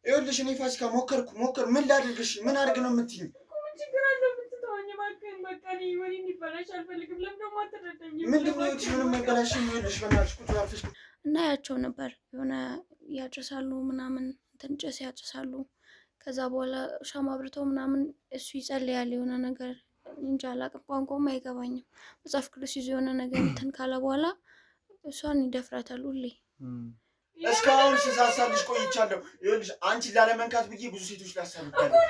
ይኸውልሽ እኔ ፋሲካ ሞከርኩ ምን ላድርግሽ? ምን አድርግ ነው የምትይኝ? ምን ችግር አለው ብትተወኝ? እባክህን በቃ እኔ ወሬ እንዲበላሽ አልፈልግም። ለምን ደግሞ አትረዳኝም? ምንድን ነው ይኸውልሽ ምንም አይበላሽም። ይኸውልሽ በእናትሽ ቁጭ አልፈሽ እና ያቸው ነበር የሆነ ያጨሳሉ ምናምን እንትን ጭስ ያጨሳሉ። ከዛ በኋላ ሻማ አብርተው ምናምን እሱ ይጸልያል የሆነ ነገር እንጃ አላውቅም፣ ቋንቋውም አይገባኝም። መጽሐፍ ቅዱስ ይዞ የሆነ ነገር እንትን ካለ በኋላ እሷን ይደፍራታል ሁሌ። እስካሁን ስሳሳልሽ ቆይቻለሁ። ይኸውልሽ አንቺን ላለመንካት ብዬ ብዙ ሴቶች ላሳልፋለሁ፣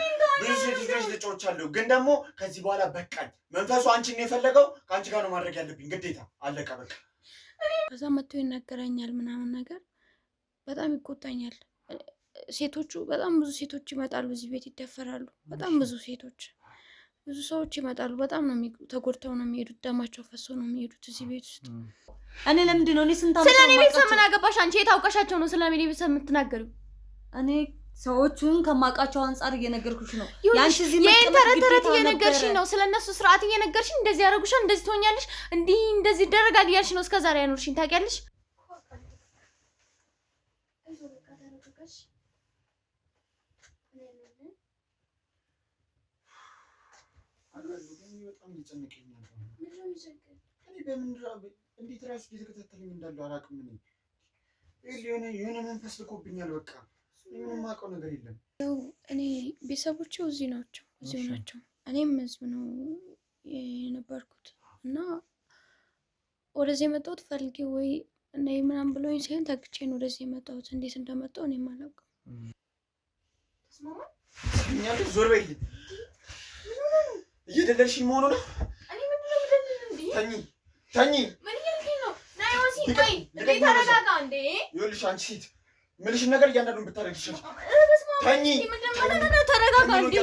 ብዙ ሴቶች ልጮቻለሁ። ግን ደግሞ ከዚህ በኋላ በቃኝ። መንፈሱ አንቺን ነው የፈለገው። ከአንቺ ጋር ነው ማድረግ ያለብኝ ግዴታ። አለቀ በቃ። ከዛ መጥቶ ይናገረኛል ምናምን ነገር በጣም ይቆጣኛል። ሴቶቹ በጣም ብዙ ሴቶች ይመጣሉ እዚህ ቤት ይደፈራሉ። በጣም ብዙ ሴቶች ብዙ ሰዎች ይመጣሉ። በጣም ነው ተጎድተው ነው የሚሄዱት። ደማቸው ፈሶ ነው የሚሄዱት እዚህ ቤት ውስጥ። እኔ ለምንድን ነው ስንት አመት ስለኔ ቤተሰብ ምን አገባሽ አንቺ? የታውቀሻቸው ነው ስለኔ ቤተሰብ የምትናገሪው? እኔ ሰዎቹን ከማውቃቸው አንፃር እየነገርኩሽ ነው። ያንቺ እዚህ ተረት እየነገርሽኝ ነው። ስለነሱ ስርዓት እየነገርሽኝ እንደዚህ ያደርጉሻል፣ እንደዚህ ትሆኛለሽ፣ እንደዚህ ይደረጋል እያልሽ ነው እስከዛሬ ያኖርሽኝ። ታውቂያለሽ? በጣም ይጨነቀኛል። እኔ እንዴት ራሱ እየተከታተለኝ እንዳለው አላውቅም። የሆነ መንፈስ ልኮብኛል። በቃ ምንም የማውቀው ነገር የለም። ያው እኔ ቤተሰቦቼ እዚሁ ናቸው። እኔም እዚሁ ነው የነበርኩት እና ወደዚህ የመጣሁት ፈልጌ ወይ እና ምናምን ብሎኝ ሳይሆን ታግቼ ነው ወደዚህ የመጣሁት። እንዴት እንደመጣሁ እኔም አላውቅም። ተስማማ ዞር በይልኝ። እየደለልሽኝ መሆኑ ነው። እኔ ምንድን ነው የምደልል? ተኝ ምን እያልከኝ ነው? ናይ ወሲ ቆይ እንዴ ተረጋጋ እንዴ። ይኸውልሽ አንቺ ሴት ምልሽን ነገር እያንዳንዱን ብታደርጊ ይችላል። ተኝ ምንድነው ተረጋጋ እንዴ።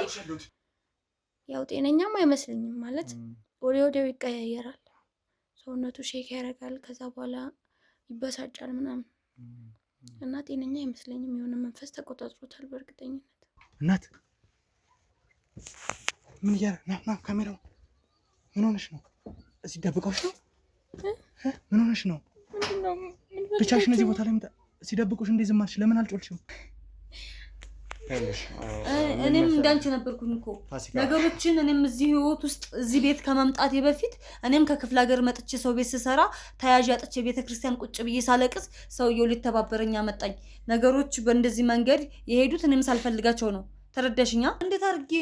ያው ጤነኛም አይመስለኝም ማለት ወዲያው ይቀያየራል። ሰውነቱ ሼክ ያደርጋል። ከዛ በኋላ ይበሳጫል ምናምን እና ጤነኛ አይመስለኝም። የሆነ መንፈስ ተቆጣጥሮታል በእርግጠኝነት። እናት ምን ና ካሜራው ምን ሆነሽ ነው? እዚህ ደብቀውሽ ነው? ምን ሆነሽ ነው? ብቻሽን እዚህ ቦታ ላይ ሲደብቁሽ እንዴ ዝም አልሽ? ለምን አልጮልሽም? እኔም እንዳንቺ ነበርኩኝ እኮ ነገሮችን። እኔም እዚህ ህይወት ውስጥ እዚህ ቤት ከመምጣቴ በፊት እኔም ከክፍለ ሀገር መጥቼ ሰው ቤት ስሰራ ተያዥ አጥቼ ቤተክርስቲያን ቁጭ ብዬ ሳለቅስ ሰውየው ሊተባበረኝ አመጣኝ። ነገሮች በእንደዚህ መንገድ የሄዱት እኔም ሳልፈልጋቸው ነው። ተረዳሽኛ?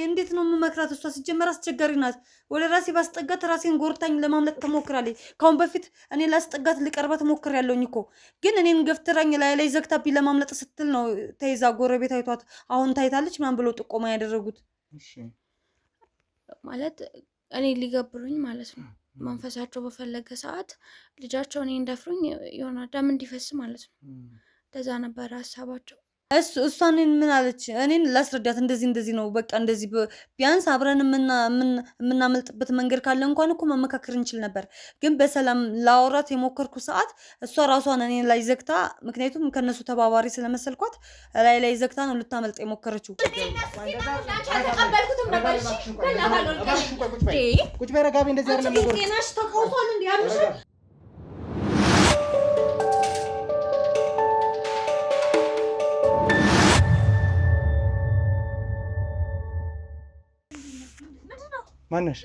እንዴት ነው የምመክራት? እሷ ሲጀመር አስቸጋሪ ናት። ወደ ራሴ ባስጠጋት ራሴን ጎርታኝ ለማምለጥ ተሞክራለች። ካሁን በፊት እኔ ላስጠጋት ልቀርባት ሞክሬያለሁኝ እኮ ግን እኔን ገፍትራኝ ላይ ዘግታብኝ ለማምለጥ ስትል ነው ተይዛ ጎረቤት አይቷት አሁን ታይታለች ምናምን ብለው ጥቆማ ያደረጉት። ማለት እኔ ሊገብሩኝ ማለት ነው። መንፈሳቸው በፈለገ ሰዓት ልጃቸው እኔ እንደፍሩኝ የሆነ ደም እንዲፈስ ማለት ነው። እንደዛ ነበር ሀሳባቸው። እሷን ምን አለች? እኔን ላስረዳት እንደዚህ ነው በቃ እንደዚህ ቢያንስ አብረን የምናመልጥበት መንገድ ካለ እንኳን እኮ መመካከር እንችል ነበር። ግን በሰላም ላወራት የሞከርኩ ሰዓት እሷ ራሷን እኔ ላይ ዘግታ፣ ምክንያቱም ከነሱ ተባባሪ ስለመሰልኳት ላይ ዘግታ ነው ልታመልጥ የሞከረችው። ቁጭ በይ ረጋቢ። እንደዚህ አይደለም ነገር ጤናሽ ተቀውሷል እንዴ? አብሽ ማነሽ?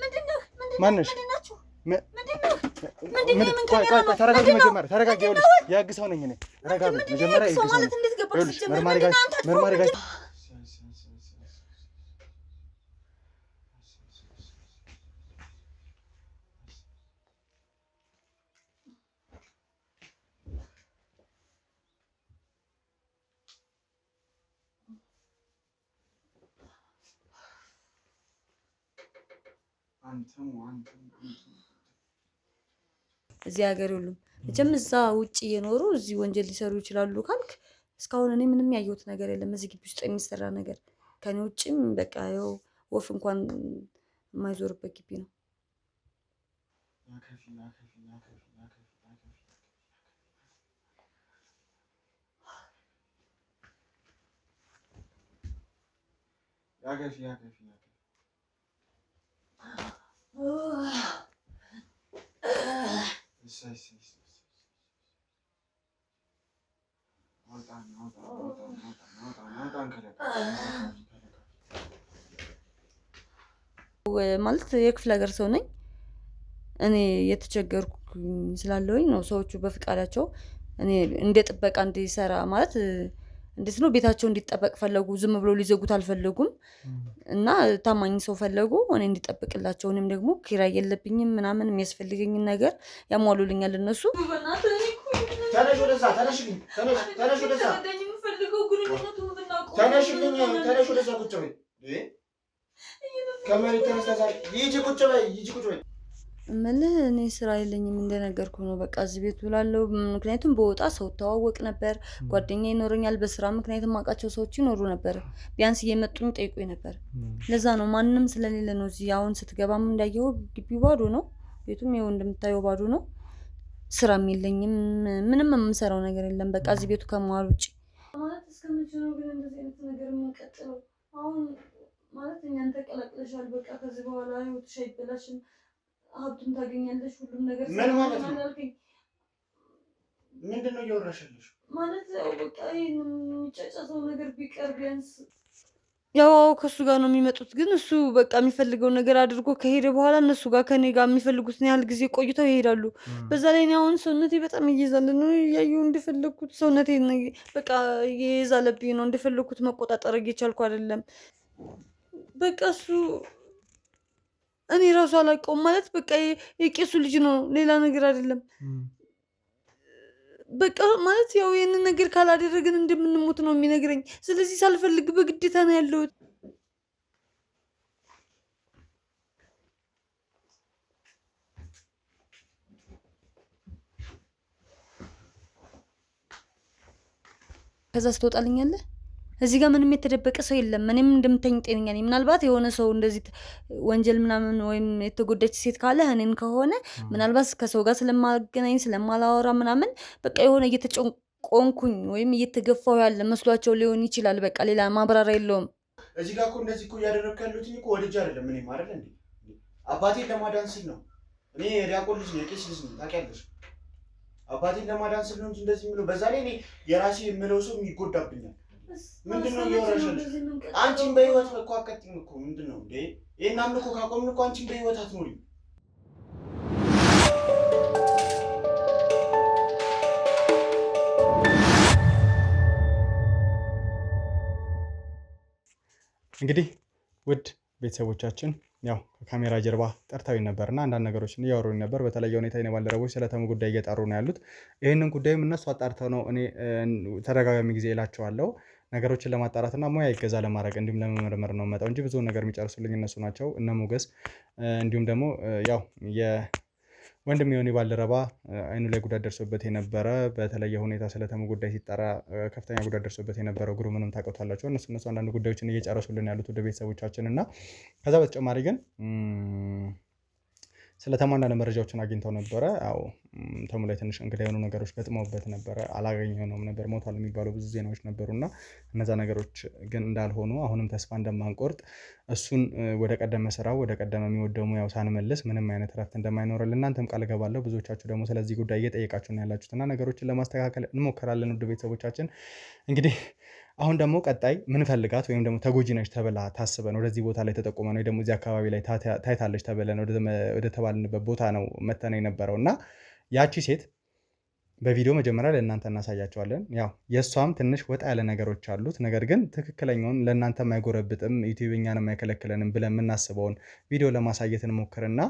ተረጋጊ። መጀመሪያ ተረጋጊ። ይኸውልሽ የህግ ሰው ነኝ እኔ። ረጋቢ መጀመሪያ ይኸውልሽ መርማሪ ጋር እዚህ ሀገር ሁሉም መቼም እዛ ውጪ እየኖሩ እዚህ ወንጀል ሊሰሩ ይችላሉ ካልክ እስካሁን እኔ ምንም ያየሁት ነገር የለም። እዚህ ግቢ ውስጥ የሚሰራ ነገር ከኔ ውጪም በቃ ያው ወፍ እንኳን የማይዞርበት ግቢ ነው። ማለት የክፍለ ሀገር ሰው ነኝ እኔ የተቸገርኩ ስላለሁኝ ነው ሰዎቹ በፍቃዳቸው እኔ እንደ ጥበቃ እንዲሰራ ማለት እንዴት ነው ቤታቸው እንዲጠበቅ ፈለጉ ዝም ብሎ ሊዘጉት አልፈለጉም እና ታማኝ ሰው ፈለጉ እኔ እንዲጠብቅላቸው እኔም ደግሞ ኪራይ የለብኝም ምናምን የሚያስፈልገኝን ነገር ያሟሉልኛል እነሱ ተነሽ ወደዛ ተነሽ ወደዛ ቁጭ በይ ከመሬት ተነስተሽ ይጂ ቁጭ በይ እምልህ እኔ ስራ የለኝም እንደነገርኩ ነው በቃ እዚህ ቤት ውላለሁ ምክንያቱም በወጣ ሰው ተዋወቅ ነበር ጓደኛ ይኖረኛል በስራ ምክንያቱም አውቃቸው ሰዎች ይኖሩ ነበር ቢያንስ እየመጡኝ ጠይቁኝ ነበር ለዛ ነው ማንንም ስለሌለ ነው እዚህ አሁን ስትገባም እንዳየው ግቢው ባዶ ነው ቤቱም ይኸው እንደምታየው ባዶ ነው ስራም የለኝም ምንም የምሰራው ነገር የለም በቃ እዚህ ቤቱ ከመዋል ውጪ ማለት እስከመቼ ነው ግን እንደዚህ አይነት ነገር የምንቀጥለው አሁን ማለት እኛን ተቀላቅለሻል በቃ ከዚህ በኋላ ህይወትሽ አይበላሽም ሀብቱን ታገኛለሽ ሁሉም ነገር ምን ማለት ነው ምንድነው እያወራሽልሽ ማለት ያው በቃ ይሄን የሚጨጨሰው ነገር ቢቀር ቢያንስ ያው ከሱ ጋር ነው የሚመጡት ግን እሱ በቃ የሚፈልገው ነገር አድርጎ ከሄደ በኋላ እነሱ ጋር ከኔ ጋር የሚፈልጉትን ያህል ጊዜ ቆይተው ይሄዳሉ በዛ ላይ እኔ አሁን ሰውነቴ በጣም እየዛለ ነው ያየው እንደፈለኩት ሰውነቴ በቃ እየዛለብኝ ነው እንደፈለኩት መቆጣጠር እየቻልኩ አይደለም በቃ እሱ እኔ ራሱ አላውቀውም ማለት በቃ የቄሱ ልጅ ነው ሌላ ነገር አይደለም በቃ ማለት ያው ይሄንን ነገር ካላደረግን እንደምንሞት ነው የሚነግረኝ ስለዚህ ሳልፈልግ በግዴታ ነው ያለሁት ከዛ ስትወጣልኛለህ እዚህ ጋር ምንም የተደበቀ ሰው የለም እኔም እንደምታኝ ጤነኛ ነኝ ምናልባት የሆነ ሰው እንደዚህ ወንጀል ምናምን ወይም የተጎዳች ሴት ካለ እኔን ከሆነ ምናልባት ከሰው ጋር ስለማገናኝ ስለማላወራ ምናምን በቃ የሆነ እየተጨቆንኩኝ ወይም እየተገፋው ያለ መስሏቸው ሊሆን ይችላል በቃ ሌላ ማብራሪያ የለውም እዚህ ጋር እኮ እንደዚህ እኮ እያደረግኩ ያለሁት እኮ ወድጄ አይደለም እኔ ማለት እንዴ አባቴን ለማዳን ስል ነው እኔ የዲያቆን ልጅ ነኝ የቄስ ልጅ ነኝ ታውቂያለሽ አባቴን ለማዳን ስል ነው እንጂ እንደዚህ የምለው በዛ ላይ እኔ የራሴ የምለው ሰው ይጎዳብኛል ምንድነው እያወራሽልሽ አንቺን በህይወት እኮ አትቀጥይም እኮ ምንድነው እንዴ ይሄን አምልኮ ካቆምን እኮ አንቺን በህይወት አትኖሪም እንግዲህ ውድ ቤተሰቦቻችን ያው ከካሜራ ጀርባ ጠርታዊ ነበርና አንዳንድ ነገሮችን እያወሩኝ ነበር በተለየ ሁኔታ የኔ ባልደረቦች ስለተሙ ጉዳይ እየጣሩ ነው ያሉት ይሄንን ጉዳይም እነሱ አጣርተው ነው እኔ ተደጋጋሚ ጊዜ እላቸዋለሁ ነገሮችን ለማጣራትና ሙያ ይገዛ ለማድረግ እንዲሁም ለመመርመር ነው መጣው እንጂ ብዙ ነገር የሚጨርሱልኝ እነሱ ናቸው እነ ሞገስ እንዲሁም ደግሞ ያው የወንድም የሆነ ባልደረባ አይኑ ላይ ጉዳት ደርሶበት የነበረ በተለየ ሁኔታ ስለተሙ ጉዳይ ሲጣራ ከፍተኛ ጉዳት ደርሶበት የነበረው ግሩምንም ታውቁታላችሁ እነሱ አንዳንድ ጉዳዮችን እየጨረሱልን ያሉት ወደ ቤተሰቦቻችን እና ከዛ በተጨማሪ ግን ስለተሙ አንዳንድ መረጃዎችን አግኝተው ነበረ አዎ ተሙ ላይ ትንሽ እንግዳ የሆኑ ነገሮች ገጥመውበት ነበረ አላገኘነውም ነበር ሞቷል የሚባሉ ብዙ ዜናዎች ነበሩና እነዛ ነገሮች ግን እንዳልሆኑ አሁንም ተስፋ እንደማንቆርጥ እሱን ወደ ቀደመ ስራው ወደ ቀደመ የሚወደው ሙያው ሳንመልስ ምንም አይነት ረፍት እንደማይኖርልን እናንተም ቃል ገባለሁ ብዙዎቻችሁ ደግሞ ስለዚህ ጉዳይ እየጠየቃችሁ ነው ያላችሁትና ነገሮችን ለማስተካከል እንሞክራለን ውድ ቤተሰቦቻችን እንግዲህ አሁን ደግሞ ቀጣይ ምን ፈልጋት ወይም ደግሞ ተጎጂ ነች ተብላ ታስበን ወደዚህ ቦታ ላይ ተጠቆመን ወይ ደግሞ እዚህ አካባቢ ላይ ታይታለች ተብለን ወደ ተባልንበት ቦታ ነው መተነ የነበረውና ያቺ ሴት በቪዲዮ መጀመሪያ ለእናንተ እናሳያቸዋለን ያው የሷም ትንሽ ወጣ ያለ ነገሮች አሉት ነገር ግን ትክክለኛውን ለእናንተ የማይጎረብጥም ዩቲዩብኛን የማይከለክለንም ብለን የምናስበውን ቪዲዮ ለማሳየት እንሞክርና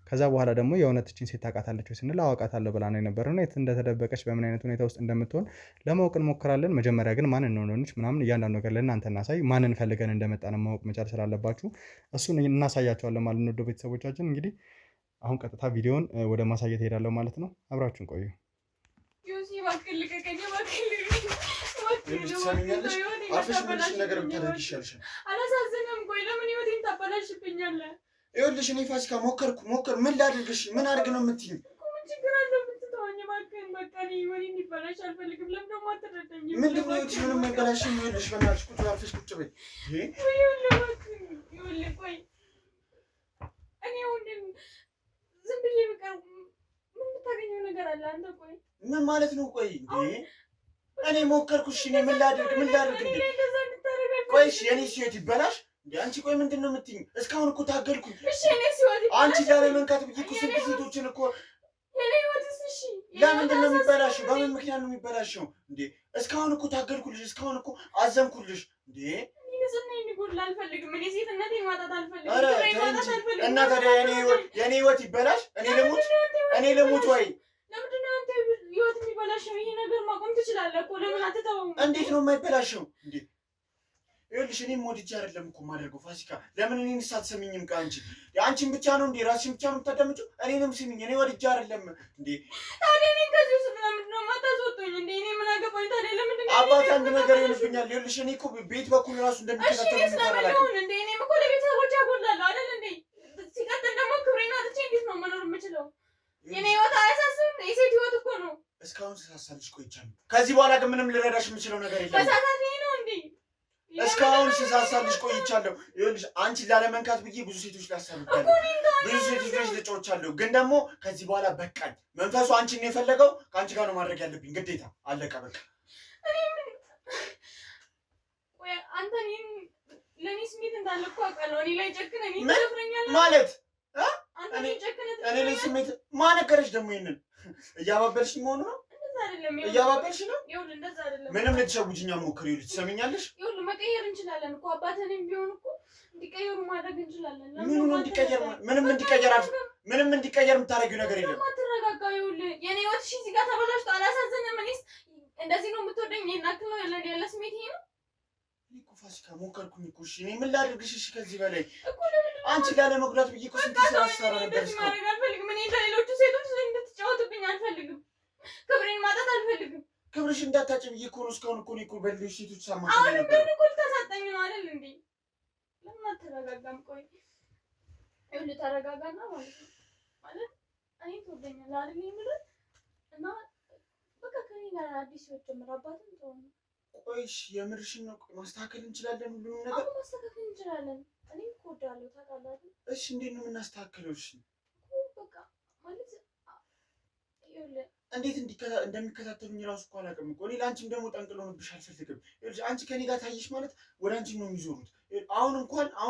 ከዛ በኋላ ደግሞ የእውነትችን ሴት ታውቃታለች ወይ ስንል አውቃታለሁ ብላ ነው የነበረውና የት እንደተደበቀች በምን አይነት ሁኔታ ውስጥ እንደምትሆን ለማወቅ እንሞክራለን መጀመሪያ ግን ማን እንደሆነች ምናምን እያንዳንዱ ነገር ለእናንተ እናሳይ ማንን ፈልገን እንደመጣን ማወቅ መቻል ስላለባችሁ እሱን እናሳያቸዋለን ማለት ነው ቤተሰቦቻችን እንግዲህ አሁን ቀጥታ ቪዲዮን ወደ ማሳየት ሄዳለሁ ማለት ነው አብራችሁን ቆዩ ይኸውልሽ እኔ ፋሲካ ሞከር ምን ላድርግሽ ምን አድርግ ነው የምትይኝ ምንድን ነው ይኸውልሽ ምንም አይበላሽም ይኸውልሽ በእናትሽ ቁጭ አልፈሽ ቁጭ በይ ዝም ብዬ በቃ ምን የምታገኘው ነገር አለ አንተ ቆይ ምን ማለት ነው ቆይ እኔ ሞከርኩሽ። እኔ ምን ላድርግ እንዴ? ቆይ እሺ የኔ ህይወት ይበላሽ እንዴ? አንቺ ቆይ ምንድነው የምትይኝ? እስካሁን እኮ ታገልኩኝ። እሺ እኔ ሲወት አንቺ ላለመንካት ብዬ እኮ ስንት ሴቶችን እኮ የኔ ህይወትስ እሺ ለምንድን ነው የሚበላሽው? በምን ምክንያት ነው የሚበላሽው እንዴ? እስካሁን እኮ ታገልኩልሽ፣ እስካሁን እኮ አዘንኩልሽ እንዴ። እና ታዲያ የኔ ህይወት ይበላሽ? እኔ ልሙት ወይ? ህይወት የሚበላሽው ይሄ ነገር ማቆም ትችላለህ እኮ። ለምን አትተውም? እንዴት ነው የማይበላሽው እንዴ? ይኸውልሽ እኔም ወድጄ አይደለም እኮ የማደርገው ፋሲካ። ለምን እኔንስ አትሰሚኝም? ከአንቺ አንቺን ብቻ ነው እንዴ? ራስሽን ብቻ ነው የምታዳምጪው? እኔንም ስሚኝ። እኔ ወድጄ አይደለም እንዴ? ታዲያ እኔን ከዚህ ውስጥ ምንድን ነው የማታስወጡኝ እንዴ? እኔ ምን አገባኝ ታዲያ? ለምንድን ነው አባት አንድ ነገር ይሆንብኛል። ይኸውልሽ እኔ እኮ ቤት በኩል ራሱ እንደሚከታተሉ ስለምንሆን እንዴ? እኔም እኮ ለቤተሰቦች ያጎላለሁ አይደል እንዴ? ሲቀጥል ደግሞ ክብሬን አጥቼ እንዴት ነው መኖር የምችለው? የኔ ህይወት አያሳስብም? የሴት ህይወት እኮ ነው። እስካሁን ስሳሳልሽ ቆይቻለሁ። ከዚህ በኋላ ግን ምንም ልረዳሽ የምችለው ነገር የለም። መሳሳት ነው እንዴ? እስካሁን ስሳሳልሽ ቆይቻለሁ። ይኸውልሽ አንቺን ላለመንካት ብዬ ብዙ ሴቶች ላሳብቻለሁ፣ ብዙ ሴቶች ልጮቻለሁ። ግን ደግሞ ከዚህ በኋላ በቃኝ። መንፈሱ አንቺን ነው የፈለገው። ከአንቺ ጋር ነው ማድረግ ያለብኝ ግዴታ። አለቀ በቃ። አንተ ለእኔ ስሜት እንዳለ እኮ አውቃለሁ። እኔ ላይ ጨክነህ እኔ ትደፍረኛለህ ማለት እኔ ላይ ስሜት ማነገረሽ? ደግሞ ይሄንን እያባበልሽኝ መሆኑ ነው? እያባበልሽ ነው? ምንም ልትሸውጂኝ ሞክሪ። ይኸውልሽ ትሰሚኛለሽ? ይኸውልህ መቀየር እንችላለን እኮ አባትህንም ቢሆን እኮ እንዲቀየሩ ማድረግ እንችላለን። ምንም እንዲቀየር የምታደርጊው ነገር የለም። አትረጋጋ። ይኸውልህ የኔ ህይወት እዚህ ጋር ተበላሽቶ አላሳዝንም? እኔስ እንደዚህ ነው የምትወደኝ? ይሄን አክል ነው ያለ ስሜት ይሄ ነው እኮ ፋሲካ። ሞከርኩኝ እኮ እሺ። እኔ ምን ላድርግሽ? እሺ ከዚህ በላይ አንቺ ላለመጉዳት ብዬ እኮ ስንት ስራ ስሰራ ነበር። ማድረግ አልፈልግም። እኔ እንደሌሎቹ ሴቶች እንድትጫወቱብኝ አልፈልግም። ክብሬን ማጣት አልፈልግም። ክብርሽ እንዳታጭ ብዬ እኮ ነው እስካሁን እኮ ነው በሌሎች ሴቶች ሳማ። አሁን ግን እኮ ልታሳጣኝ ነው አይደል እንዴ? ለምን አትረጋጋም? ቆይ ይኸውልህ ተረጋጋና ማለት ነው ማለት እኔ ትወደኛለህ አይደል የምልህ እና በቃ ከእኔ ጋር አዲስ ህይወት ጀምር። አባትም ተው ነው። ቆይሽ የምርሽን ነው? ማስተካከል እንችላለን ሁሉንም ነገር? አሁን ማስተካከል እንችላለን። እኔ እኮ እወዳለሁ ታውቃለህ። እሺ እንዴት ነው የምናስተካክለው? እሺ በቃ ማለት ይኸውልህ እንዴት እንደሚከታተሉኝ እራሱ እኮ አላውቅም እኮ። እኔ ለአንቺም ደግሞ ጠንቅሎ ሆነብሽ አልፈልግም። ይኸውልሽ አንቺ ከኔ ጋር ታየሽ ማለት ወደ አንቺ ነው የሚዞሩት። አሁን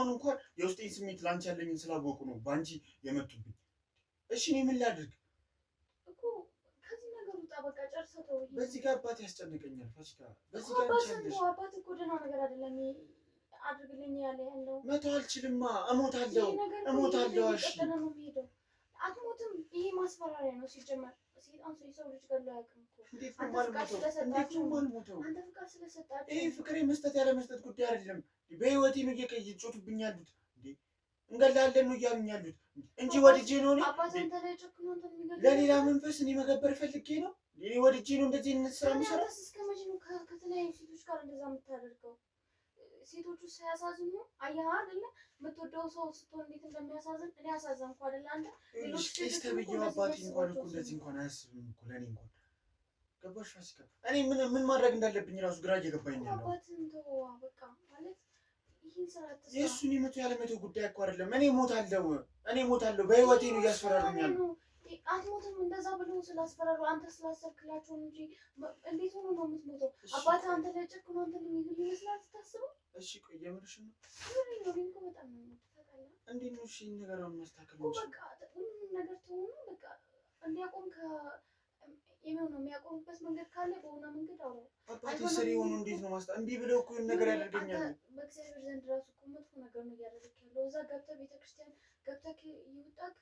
እንኳን የውስጤን ስሜት ለአንቺ ያለኝን ስላወቁ ነው በአንቺ የመጡብኝ። እሺ እኔ ምን ላድርግ እኮ? ከዚህ ነገር ውጣ በቃ ጨርሰህ ተው። በዚህ ጋር አባቴ ያስጨንቀኛል ፋሲካ። በዚህ ጋር አባት እኮ ደህና ነገር አይደለም አድርግልኝ ያለው። መተው አልችልማ። እሞታለሁ። እሺ አትሞትም። ይሄ ማስፈራሪያ ነው ሲጀመር። ሴጣን የሰው ልጅ ገሎ አያውቅም እኮ። እንዴት ነው የማልሞተው? አንተ ፍቃድ ስለሰጣችሁ። ይሄ ፍቅሬ መስጠት ያለ መስጠት ጉዳይ አይደለም። በህይወቴ ነው እየጮቱብኝ ያሉት እንዴ። እንገላለን ነው እያሉኝ ያሉት እንጂ ወድጄ ነው። ለሌላ መንፈስ እኔ መገበር ፈልጌ ነው። እኔ ወድጄ ነው እንደዚህ ስራ የምሰራው። እስከ መቼ ነው ከተለያዩ ሴቶች ጋር እንደዛ የምታደርገው? ሴቶቹ ሳያሳዝኑ አየህ አይደለ? የምትወደው ሰው ስትሆን እንዴት እንደሚያሳዝን እኔ አሳዘንኩ አይደለ? አንተ ሌሎች ቄስ ተብዬው አባቴ እንኳን እኮ እንደዚህ እንኳን አያስብም እኮ ለእኔ እንኳን ገባሽ ፋሲካ? እኔ ምን ማድረግ እንዳለብኝ ራሱ ግራ እየገባኝ ነው። አባትን ተው በቃ ማለት ይህን ስራ አትስራ። የእሱን የመቶ ያለመቶ ጉዳይ እኮ አይደለም። እኔ ሞታለሁ። በህይወቴ ነው እያስፈራሩኛል። አትሞትም እንደዛ ብለው ስላስፈራሩ አንተ ስላሰብክላቸው እንጂ እንዴት ሆኖ ነው የምትሞተው? አባትህ አንተ ላይ ጨክኖ አንተን የሚገል ይመስላል ስታስበው? እሺ ቆይ የምርሽ ነው? ነው በጣም ነው ታውቃለህ። እንዴት ነው እሺ ነገሩን ማስተካከል ነው? በቃ ሁሉም ነገር ተሆነ በቃ እንዲያቆም የሚያቆምበት መንገድ ካለ በሆነ መንገድ አውራው። አባቴ ስሪ ሆኖ እንዴት ነው እምቢ ብለው እኮ ነገር ያደርገኛል። በእግዚአብሔር ዘንድ ራሱ እኮ መጥፎ ነገር ነው እያደረግህ ያለው። እዛ ገብተህ ቤተክርስቲያን ገብተህ ይውጣክ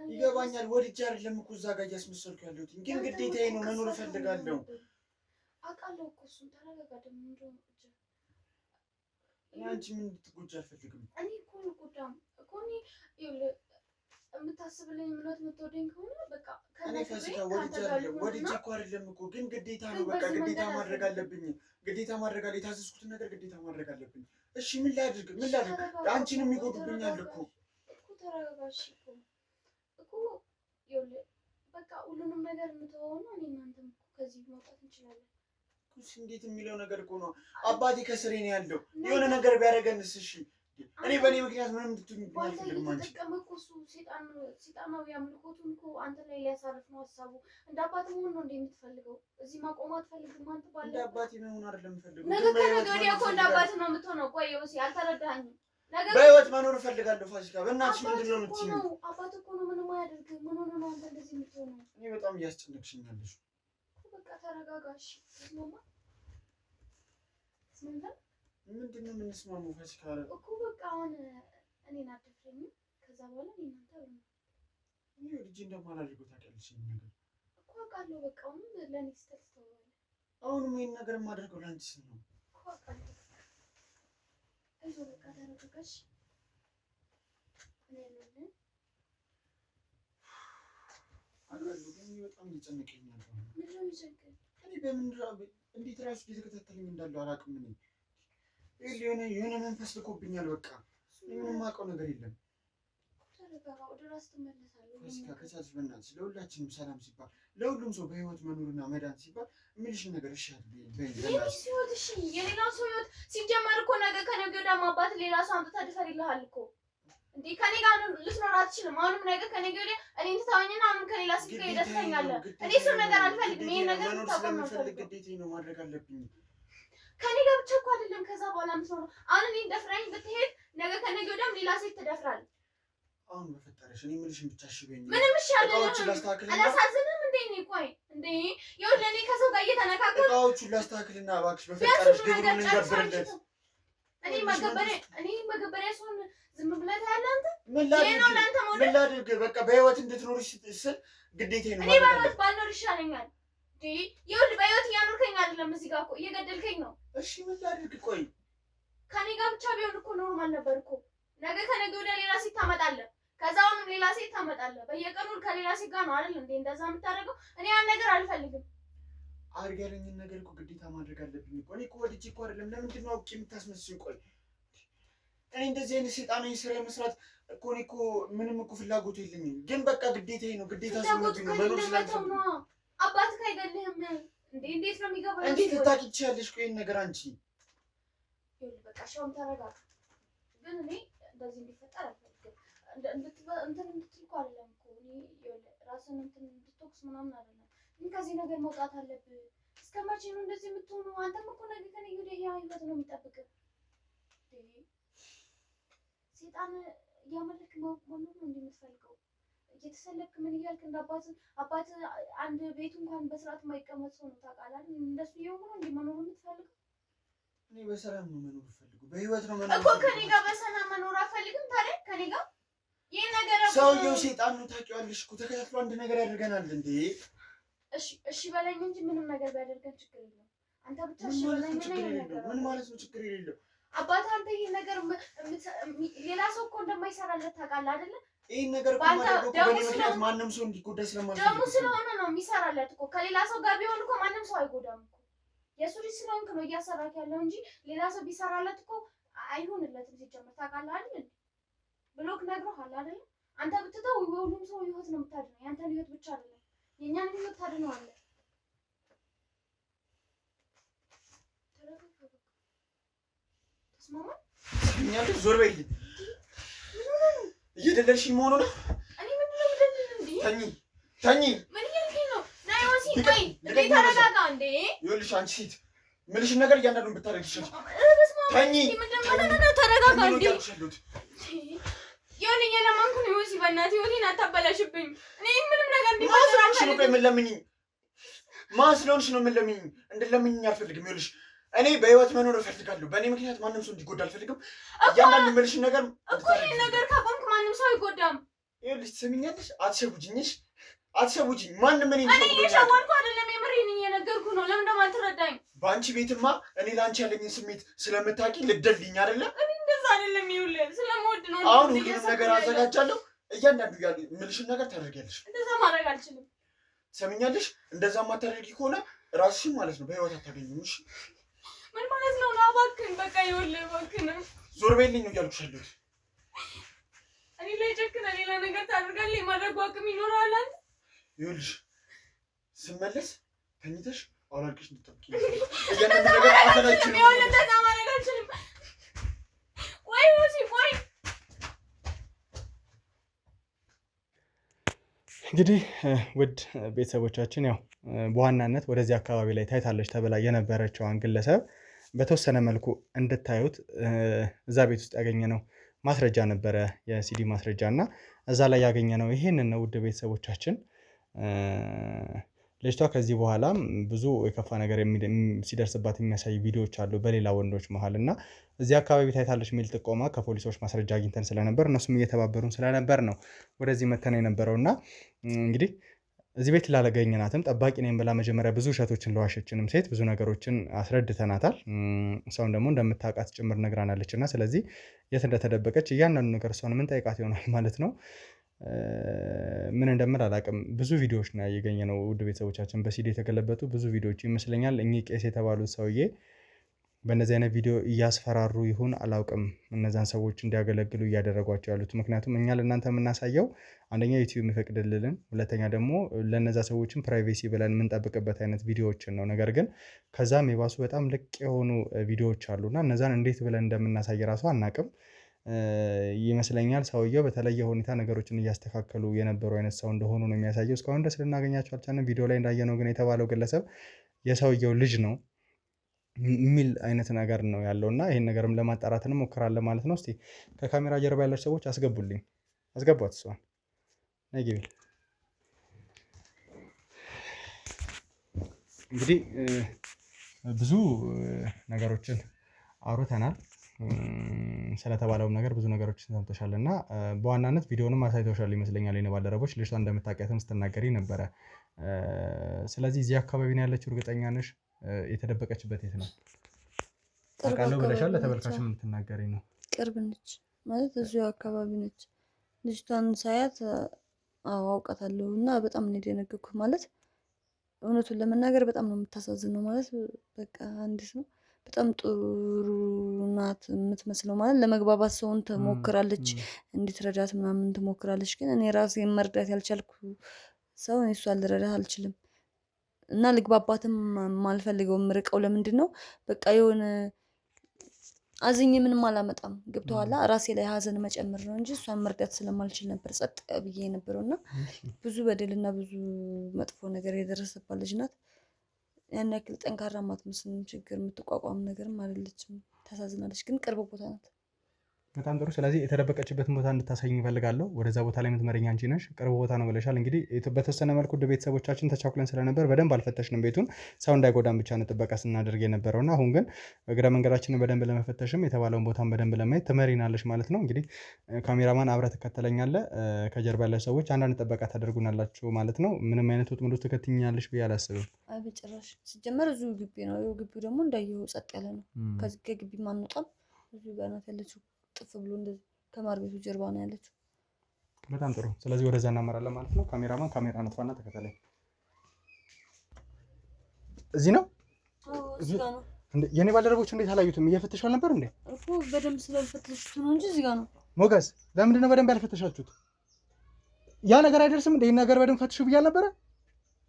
ይገባኛል። ወድጄ አይደለም እኮ እዛ ጋር እያስመሰልኩ ያለሁት፣ ግን ግዴታዬ ነው። መኖር እፈልጋለሁ። አውቃለሁ እኮ እሱን። ተረጋጋ። ደግሞ እንደው አንቺ ምን እንድትጎጂ አልፈልግም። እኔ እኮ አልጎዳም እኮ። እኔ ይኸውልህ የምታስብልኝ እምነት የምትወደኝ ከሆነ በቃ እኔ ፋሲካ ወድጄ እኮ አይደለም እኮ፣ ግን ግዴታ ነው። በቃ ግዴታ ማድረግ አለብኝ። የታዘዝኩትን ነገር ግዴታ ማድረግ አለብኝ። እሺ ምን ላድርግ? አንቺንም ይጎዱብኛል እኮ። ተረጋጋሽ እኮ ይኸውልህ በቃ ሁሉንም ነገር እንተወውና እኔ እናንተም እኮ ከዚህ መውጣት እንችላለን። እንዴት የሚለው ነገር እኮ ነው። አባቴ ከስሬ ነው ያለው። የሆነ ነገር ቢያደርገንስ? እሺ እኔ በእኔ ምክንያት ምንም እንድትሆኝ አልፈልግም። አንቺ ተቀመጥኩ እሱ ሴጣናዊ አምልኮቱን እኮ አንተ ላይ ሊያሳርፍ ነው ሀሳቡ። እንደ አባት መሆን ነው እንደምትፈልገው። እዚህ ማቆም አትፈልግም አንተ ባለ እንደ አባቴ መሆን አይደለም የምፈልገው። ነገ ከነገ ወዲያ እኮ እንደ አባት ነው የምትሆነው። ቆይ ዮሲ አልተረዳኸኝም። በህይወት መኖር እፈልጋለሁ ፋሲካ። በእናትሽ ምንድን ነው የምትይኝ? አባት እኮ ነው ምንም አያደርግም። ምን ሆነ ነው አንተ እንደዚህ የምትሆነው? እኔ በጣም እያስጨነቅሽኝ ያለሽ። በቃ ተረጋጋሽ። ምንድን ነው የምንስማማው ፋሲካ? እኮ በቃ አሁን እኔን አትፍረኝም። ከዛ በኋላ እናንተ እኔ ልጅ እንደማላደርገው ታውቂያለሽ። ይሄን ነገር እኮ አውቃለሁ። በቃ አሁን ለእኔ ስተት ተወዋል። አሁንም ይሄን ነገር የማደርገው ለአንቺ ስል ነው እኮ አውቃለሁ። አይዞህ በቃ ተረጋጋሽ። አውቃለሁ ግን በጣም እየጨነቀኝ ያለው ምንድን ነው የሚጨንቀኝ? እኔ እንዴት ራሱ እየተከታተለኝ እንዳለው አላውቅም። እኔ የሆነ መንፈስ ልኮብኛል። በቃ ምንም የማውቀው ነገር የለም። ተረጋጋ፣ ወደ ራስህ ትመለሳለህ። ፋሲካ ከቻልሽ በእናትሽ ለሁላችንም ሰላም ሲባል ለሁሉም ሰው በህይወት መኖርና መዳን ሲባል የምልሽን ነገር እሺ አትበይኝ። የኔስ ህይወት እሺ፣ የሌላው ሰው ህይወት ሲጀመር እኮ ነገ ከነገ ወዲያ አባት ሌላ ሰው አምጥተህ ድፈርልሃል እኮ እንዴ። ከኔ ጋር ልትኖር አትችልም። አሁንም ነገ ከነገ ወዲያ እኔን ትተወኝና አሁንም ከሌላ ሴት ጋር ሄደህ ትተኛለህ። እኔ እሱን ነገር አልፈልግም። ይሄን ነገር ልታቆም ነው ስለምፈልግ ግዴታዬ ነው ማድረግ አለብኝ። ከኔ ጋር ብቻ እኮ አይደለም ከዛ በኋላ የምትኖረው። አሁን እኔን ደፍረኝ ብትሄድ ነገ ከነገ ወዲያም ሌላ ሴት ትደፍራለህ። አሁን በፈጠረሽ እኔ የምልሽን ብቻ እሺ በይኝ። ምንም እሺ አለ እቃዎቹን ላስተካክልና አላሳዝንም እንዴ? እኔ ቆይ እንዴ ይኸውልህ እኔ ከሰው ጋር እየተነካከልኩ እቃዎቹን ላስተካክልና እባክሽ በፈጠረሽ ግብሩን እንገብርለት። እኔ መገበሪያ ሲሆን ዝም ብለህ ታያለህ አንተ። ምን ላድርግ? በቃ በህይወት እንድትኖር ስል ግዴታዬ ነው። እኔ በህይወት ባልኖር ይሻለኛል። ይኸውልህ በህይወት እያኖርከኝ አይደለም፣ እዚህ ጋር እኮ እየገደልከኝ ነው። እሺ ምን ላድርግ? ቆይ ከኔ ጋር ብቻ ቢሆን እኮ ኖርማል ነበር እኮ። ነገ ከነገ ወዲያ ሌላ ሴት ታመጣለህ፣ ከዛ አሁንም ሌላ ሴት ታመጣለህ። በየቀኑ ከሌላ ሴት ጋር ነው አይደል እንዴ እንደዛ የምታደርገው? እኔ ያን ነገር አልፈልግም። አድርግ ያለኝን ነገር እኮ ግዴታ ማድረግ አለብኝ እኮ። እኔ እኮ ወድጄ እኮ አይደለም። ለምንድን ነው አውቄ የምታስመስይኝ? ቆይ እኔ እንደዚህ አይነት ሰይጣናዊ ስራ መስራት እኮ እኔ እኮ ምንም እኮ ፍላጎቱ የለኝም፣ ግን በቃ ግዴታዬ ነው። ግዴታ ስለሆነብኝ ነው መኖር ስላልፈልግ። አባትህ አይገልህም እንዴ? እንዴት ነው የሚገባው? እንዴት ልታውቂ ትችያለሽ? ቆይ ይሄን ነገር አንቺ ይኸውልህ በቃ ሻውም ተረጋጋ። ግን እኔ እንደዚህ እንዲፈጠር አልፈልግም። እንትን እንድትል እኮ አይደለም እኮ እኔ ይኸውልህ ራስን እንትን እንድትወቅስ ምናምን አይደለም፣ ግን ከዚህ ነገር መውጣት አለብህ። እስከ መቼ ነው እንደዚህ የምትሆነው? አንተም እኮ ነገ ከነገ ወዲያ ይሄ ህይወት ነው የሚጠብቅህ። ሴጣን እያመለክ መኖር ነው እንደምትፈልገው እየተሰለክ ምን እያልክ እንደ አባት አንድ ቤቱ እንኳን በስርዓት የማይቀመጥ ሰው ነው ታውቃለህ። እንደሱ ይሁን ነው እንዴ መኖር የምትፈልገው? እኔ በሰላም ነው መኖር ፈልገው፣ በህይወት ነው መኖር እኮ። ከኔ ጋር በሰላም መኖር አፈልግም። ታዲያ ከኔ ጋር ይሄ ነገር ሰውየው ሴጣን ነው ታውቂዋለሽ እኮ። ተከታትሎ አንድ ነገር ያደርገናል እንዴ። እሺ በለኝ እንጂ ምንም ነገር ቢያደርገን ችግር የለውም። አንተ ብቻ እሺ በለኝ። ምን ማለት ነው ችግር የሌለው? አባት አንተ ይሄን ነገር ሌላ ሰው እኮ እንደማይሰራለት ታውቃለህ አይደለ? ይሄን ነገር እኮ ማድረግ እኮ በእኔ ምክንያት ማንም ሰው እንዲጎዳ ስለማልፈልግ ደግሞ ስለሆነ ነው የሚሰራለት እኮ። ከሌላ ሰው ጋር ቢሆን እኮ ማንም ሰው አይጎዳም እኮ። የሱ ልጅ ስለሆንክ ነው እያሰራክ ያለው እንጂ ሌላ ሰው ቢሰራለት እኮ አይሆንለትም ሲጀመር። ታውቃለህ አይደል? ብሎክ ነግሮሃል አይደል? አንተ ብትተው ሁሉም ሰው ህይወት ነው የምታድነው። ያንተን ህይወት ብቻ አይደለም የእኛን ህይወት ታድነዋለህ። ተስማማ? እኛልሽ ዞር በይልኝ። እየደለልሽኝ መሆኑ ነው። እኔ ምንድን ነው የምደልልህ እንዴ? ተኝ። ምን እያልከኝ ነው? ናይ ወሲ ቆይ እንዴ ተረጋጋ እንዴ። ይኸውልሽ አንቺ ሴት ምልሽን ነገር እያንዳንዱን ብታደርግ ይችላል። ተኝ። ተረጋጋ እንዴ። ይኸውልኝ የለመንኩ ነው ወሲ፣ በእናትህ ይኸውልኝ አታበላሽብኝ። እኔ ምንም ነገር እንዲፈጠር አልፈልግም። ቆይ ምን ለምኝኝ? ማን ስለሆንሽ ነው ምን ለምኝኝ? እንደለምኝኝ አልፈልግም። ይኸውልሽ እኔ በህይወት መኖር እፈልጋለሁ። በእኔ ምክንያት ማንም ሰው እንዲጎዳ አልፈልግም። እያንዳንዱ የምልሽን ነገር እኮ ይሄን ነገር ካቆምክ ማንም ሰው አይጎዳም። ይኸውልሽ ትሰሚኛለሽ? አትሸውጂኝሽ፣ አትሸውጂኝ። ማንም እኔ እየሸወድኩ አይደለም፣ የምሬን እየነገርኩ ነው። ለምን ደግሞ አትረዳኝ? በአንቺ ቤትማ እኔ ለአንቺ ያለኝን ስሜት ስለምታውቂ ልትደልኝ አይደለ? እኔ እንደዛ አይደለም። ይኸውልህ ስለምወድ ነው። አሁን ሁሉንም ነገር አዘጋጃለሁ። እያንዳንዱ ያለ የምልሽን ነገር ታደርጊያለሽ። እንደዛ ማድረግ አልችልም። ትሰሚኛለሽ? እንደዛ ማታደርጊ ከሆነ ራስሽን ማለት ነው በህይወት አታገኝም። እሺ ምን ማለት ነው? እባክህን በቃ ይኸውልህ፣ እባክህን ዞር በይልኝ ነው እያልኩሽ ያለሁት። እኔ ላይ ጨክነህ ሌላ ነገር ታደርጋለህ። የማድረጉ አቅም ይኖርሃል አንተ። ይኸውልሽ ስመለስ ተኝተሽ አውላልቅሽ እንድትጠብቂ እያንዳንዱ ነገር አፈላችሁ። ይኸውልህ እንደዛ ማድረግ አልችልም። ቆይ ወሲ እንግዲህ ውድ ቤተሰቦቻችን ያው በዋናነት ወደዚህ አካባቢ ላይ ታይታለች ተብላ የነበረችዋን ግለሰብ በተወሰነ መልኩ እንድታዩት እዛ ቤት ውስጥ ያገኘነው ማስረጃ ነበረ፣ የሲዲ ማስረጃ እና እዛ ላይ ያገኘነው ይሄንን ነው። ውድ ቤተሰቦቻችን ልጅቷ ከዚህ በኋላም ብዙ የከፋ ነገር ሲደርስባት የሚያሳይ ቪዲዮዎች አሉ በሌላ ወንዶች መሀል እና እዚህ አካባቢ ታይታለች የሚል ጥቆማ ከፖሊሶች ማስረጃ አግኝተን ስለነበር እነሱም እየተባበሩን ስለነበር ነው ወደዚህ መተን የነበረው እና እንግዲህ እዚህ ቤት ላላገኘናትም ጠባቂ ነኝ ብላ መጀመሪያ ብዙ ውሸቶችን ለዋሸችንም ሴት ብዙ ነገሮችን አስረድተናታል። ሰውን ደግሞ እንደምታውቃት ጭምር ነግራናለች እና ስለዚህ የት እንደተደበቀች እያንዳንዱ ነገር እሷን ምን ጠይቃት ይሆናል ማለት ነው። ምን እንደምል አላውቅም። ብዙ ቪዲዮዎች ነው ያገኘነው ውድ ቤተሰቦቻችን፣ በሲዲ የተገለበጡ ብዙ ቪዲዮዎች ይመስለኛል። እኚህ ቄስ የተባሉት ሰውዬ በእነዚህ አይነት ቪዲዮ እያስፈራሩ ይሁን አላውቅም እነዛን ሰዎች እንዲያገለግሉ እያደረጓቸው ያሉት። ምክንያቱም እኛ ለእናንተ የምናሳየው አንደኛ ዩቲዩብ የሚፈቅድልን፣ ሁለተኛ ደግሞ ለነዛ ሰዎችን ፕራይቬሲ ብለን የምንጠብቅበት አይነት ቪዲዮዎችን ነው። ነገር ግን ከዛም የባሱ በጣም ልቅ የሆኑ ቪዲዮዎች አሉና እነዛን እንዴት ብለን እንደምናሳይ ራሱ አናውቅም። ይመስለኛል ሰውየው በተለየ ሁኔታ ነገሮችን እያስተካከሉ የነበሩ አይነት ሰው እንደሆኑ ነው የሚያሳየው። እስካሁን ድረስ ልናገኛቸው አልቻልንም። ቪዲዮ ላይ እንዳየነው ግን የተባለው ግለሰብ የሰውየው ልጅ ነው የሚል አይነት ነገር ነው ያለው እና ይህን ነገርም ለማጣራት እንሞክራለን ማለት ነው። እስቲ ከካሜራ ጀርባ ያላችሁ ሰዎች አስገቡልኝ፣ አስገቧት እሷን ነግቢ። እንግዲህ ብዙ ነገሮችን አውርተናል። ስለተባለውም ነገር ብዙ ነገሮችን ሰምተሻል እና በዋናነት ቪዲዮንም አሳይተውሻል ይመስለኛል የኔ ባልደረቦች። ልጅቷ እንደምታውቂያትም ስትናገሪ ነበረ። ስለዚህ እዚህ አካባቢ ነው ያለችው? እርግጠኛ ነሽ? የተደበቀችበት የት ነው? አውቃለሁ ብለሻል። ለተመልካች የምትናገሪ ነው? ቅርብ ነች ማለት እዚሁ አካባቢ ነች። ልጅቷን ሳያት አውቃታለሁ እና በጣም ነው የደነገኩት። ማለት እውነቱን ለመናገር በጣም ነው የምታሳዝነው። ማለት በቃ አንዲት ነው በጣም ጥሩ ናት የምትመስለው። ማለት ለመግባባት ሰውን ትሞክራለች፣ እንድትረዳት ምናምን ትሞክራለች። ግን እኔ ራሴን መርዳት ያልቻልኩ ሰው እሷን ልረዳት አልችልም እና ልግባባትም ማልፈልገው ምርቀው። ለምንድን ነው በቃ የሆነ አዝኜ ምንም አላመጣም። ገብቶሃል? ራሴ ላይ ሀዘን መጨመር ነው እንጂ እሷን መርዳት ስለማልችል ነበር ጸጥ ብዬ የነበረው እና ብዙ በደልና ብዙ መጥፎ ነገር የደረሰባት ልጅ ናት። ያን ያክል ጠንካራ ማትመስልም፣ ችግር የምትቋቋም ነገርም አይደለችም። ታሳዝናለች፣ ግን ቅርብ ቦታ ናት። በጣም ጥሩ። ስለዚህ የተደበቀችበትን ቦታ እንድታሳይኝ እፈልጋለሁ። ወደዛ ቦታ ላይ የምትመረኝ አንቺ ነሽ። ቅርብ ቦታ ነው ብለሻል። እንግዲህ በተወሰነ መልኩ ውድ ቤተሰቦቻችን ተቻኩለን ስለነበር በደንብ አልፈተሽንም ቤቱን። ሰው እንዳይጎዳን ብቻ ነው ጥበቃ ስናደርግ የነበረውና አሁን ግን እግረ መንገዳችንን በደንብ ለመፈተሽም የተባለውን ቦታን በደንብ ለማየት ትመሪናለሽ ማለት ነው። እንግዲህ ካሜራማን አብረህ ትከተለኛለህ። ከጀርባ ያለ ሰዎች አንዳንድ ጥበቃ ታደርጉናላችሁ ማለት ነው። ምንም አይነት ወጥመድ ውስጥ ትከትኛለሽ ብዬ አላስብም። አይ በጭራሽ። ሲጀመር እዚሁ ግቢ ነው። ግቢው ደግሞ እንዳየው ጸጥ ያለ ነው። ከዚህ ከግቢ ማንወጣም። እዚሁ ጋር ናት ያለችው። ጥፍ ብሎ እንደዚህ ከማር ቤቱ ጀርባ ነው ያለችው። በጣም ጥሩ። ስለዚህ ወደዛ እናመራለን ማለት ነው። ካሜራማን ካሜራ ነጥፋና ተከተለኝ። እዚህ ነው? እዚህ ጋር ነው። የኔ ባልደረቦች እንዴት አላዩትም? እየፈተሹ አልነበር እንዴ? እኮ በደንብ ስለፈተሹት ነው እንጂ እዚህ ጋር ነው። ሞገስ፣ ለምንድን ነው በደንብ ያልፈተሻችሁት? ያ ነገር አይደርስም እንዴ? ይሄን ነገር በደንብ ፈትሹ ብዬ አልነበረ?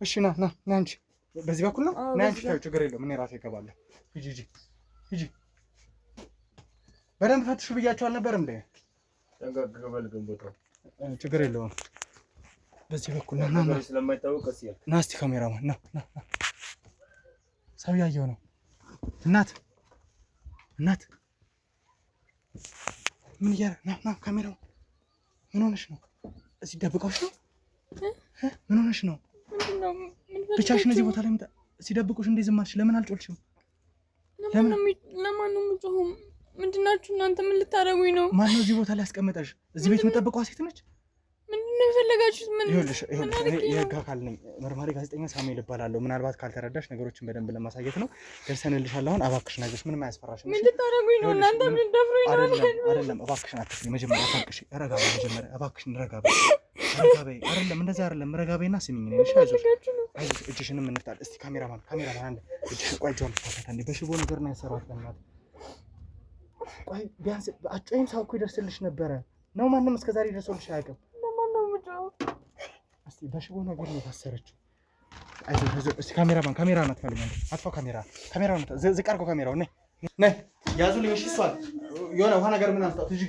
እሺ ና አንቺ በዚህ በኩል ነው። ና አንቺ ታዩ፣ ችግር የለውም። እኔ ራሴ እገባለሁ። ሂጂ በደንብ ፈትሹ ብያቸው አልነበር እንዴ? ችግር የለውም። በዚህ በኩል ና ስለማይታወቅ እስኪ ና እስቲ ካሜራማን ና ሰው ያየው ነው። እናት ምን ና ካሜራው ምን ሆነሽ ነው? እዚህ ደብቀውሽ ነው? ምን ሆነሽ ነው? ብቻሽን እዚህ ቦታ ላይ ሲደብቁሽ እንዴ ዝም አልሽ? ለምን አልጮልሽም? ለማን ነው የምጮኸው? ምንድናችሁ እናንተ? ምን ልታረጉኝ ነው? ማን ነው እዚህ ቦታ ላይ ያስቀመጠሽ? እዚህ ቤት የምጠብቀዋ ሴት ነች? ምንድነው የፈለጋችሁት? ይኸውልሽ የህግ አካል ነኝ። መርማሪ ጋዜጠኛ ሳሙኤል እባላለሁ። ምናልባት ካልተረዳሽ ነገሮችን በደንብ ለማሳየት ነው። ደርሰንልሻል። አሁን እባክሽን አይዞሽ፣ ምንም አያስፈራሽም። ምን ልታረጉኝ ነው እናንተ? ምን ደፍሮኝ ነው? አይደለም እባክሽን አትፍሪ። መጀመሪያ ታንቅሽ ረጋ በይ። መጀመሪያ እባክሽን ረጋ በይ። አይደለም እንደዚህ አይደለም። ረጋ በይና ስሚኝ ነው። እሺ አይዞሽ። እጅሽንም እንፍታል። እስቲ ካሜራማን አንድ እጅሽ ቆይ፣ ጆን ታታ እንዴ በሽቦ ነገር ነው ያሰራት ለማለት ቆይ ቢያንስ አጮይም ሰው እኮ ይደርስልሽ ነበረ ነው። ማንም እስከዛሬ ደርሶልሽ አያውቅም። ለማን ነው የምጮኸው? እስቲ በሽቦ ነገር ነው የታሰረችው። አይዞህ እስቲ ካሜራውን አትፈልጊም? አጥፋው ካሜራውን ዝቅ አድርገው ካሜራውን ነይ ያዙልኝ። እሺ እሷን የሆነ ውሃ ነገር ምን አምጣው ትጂ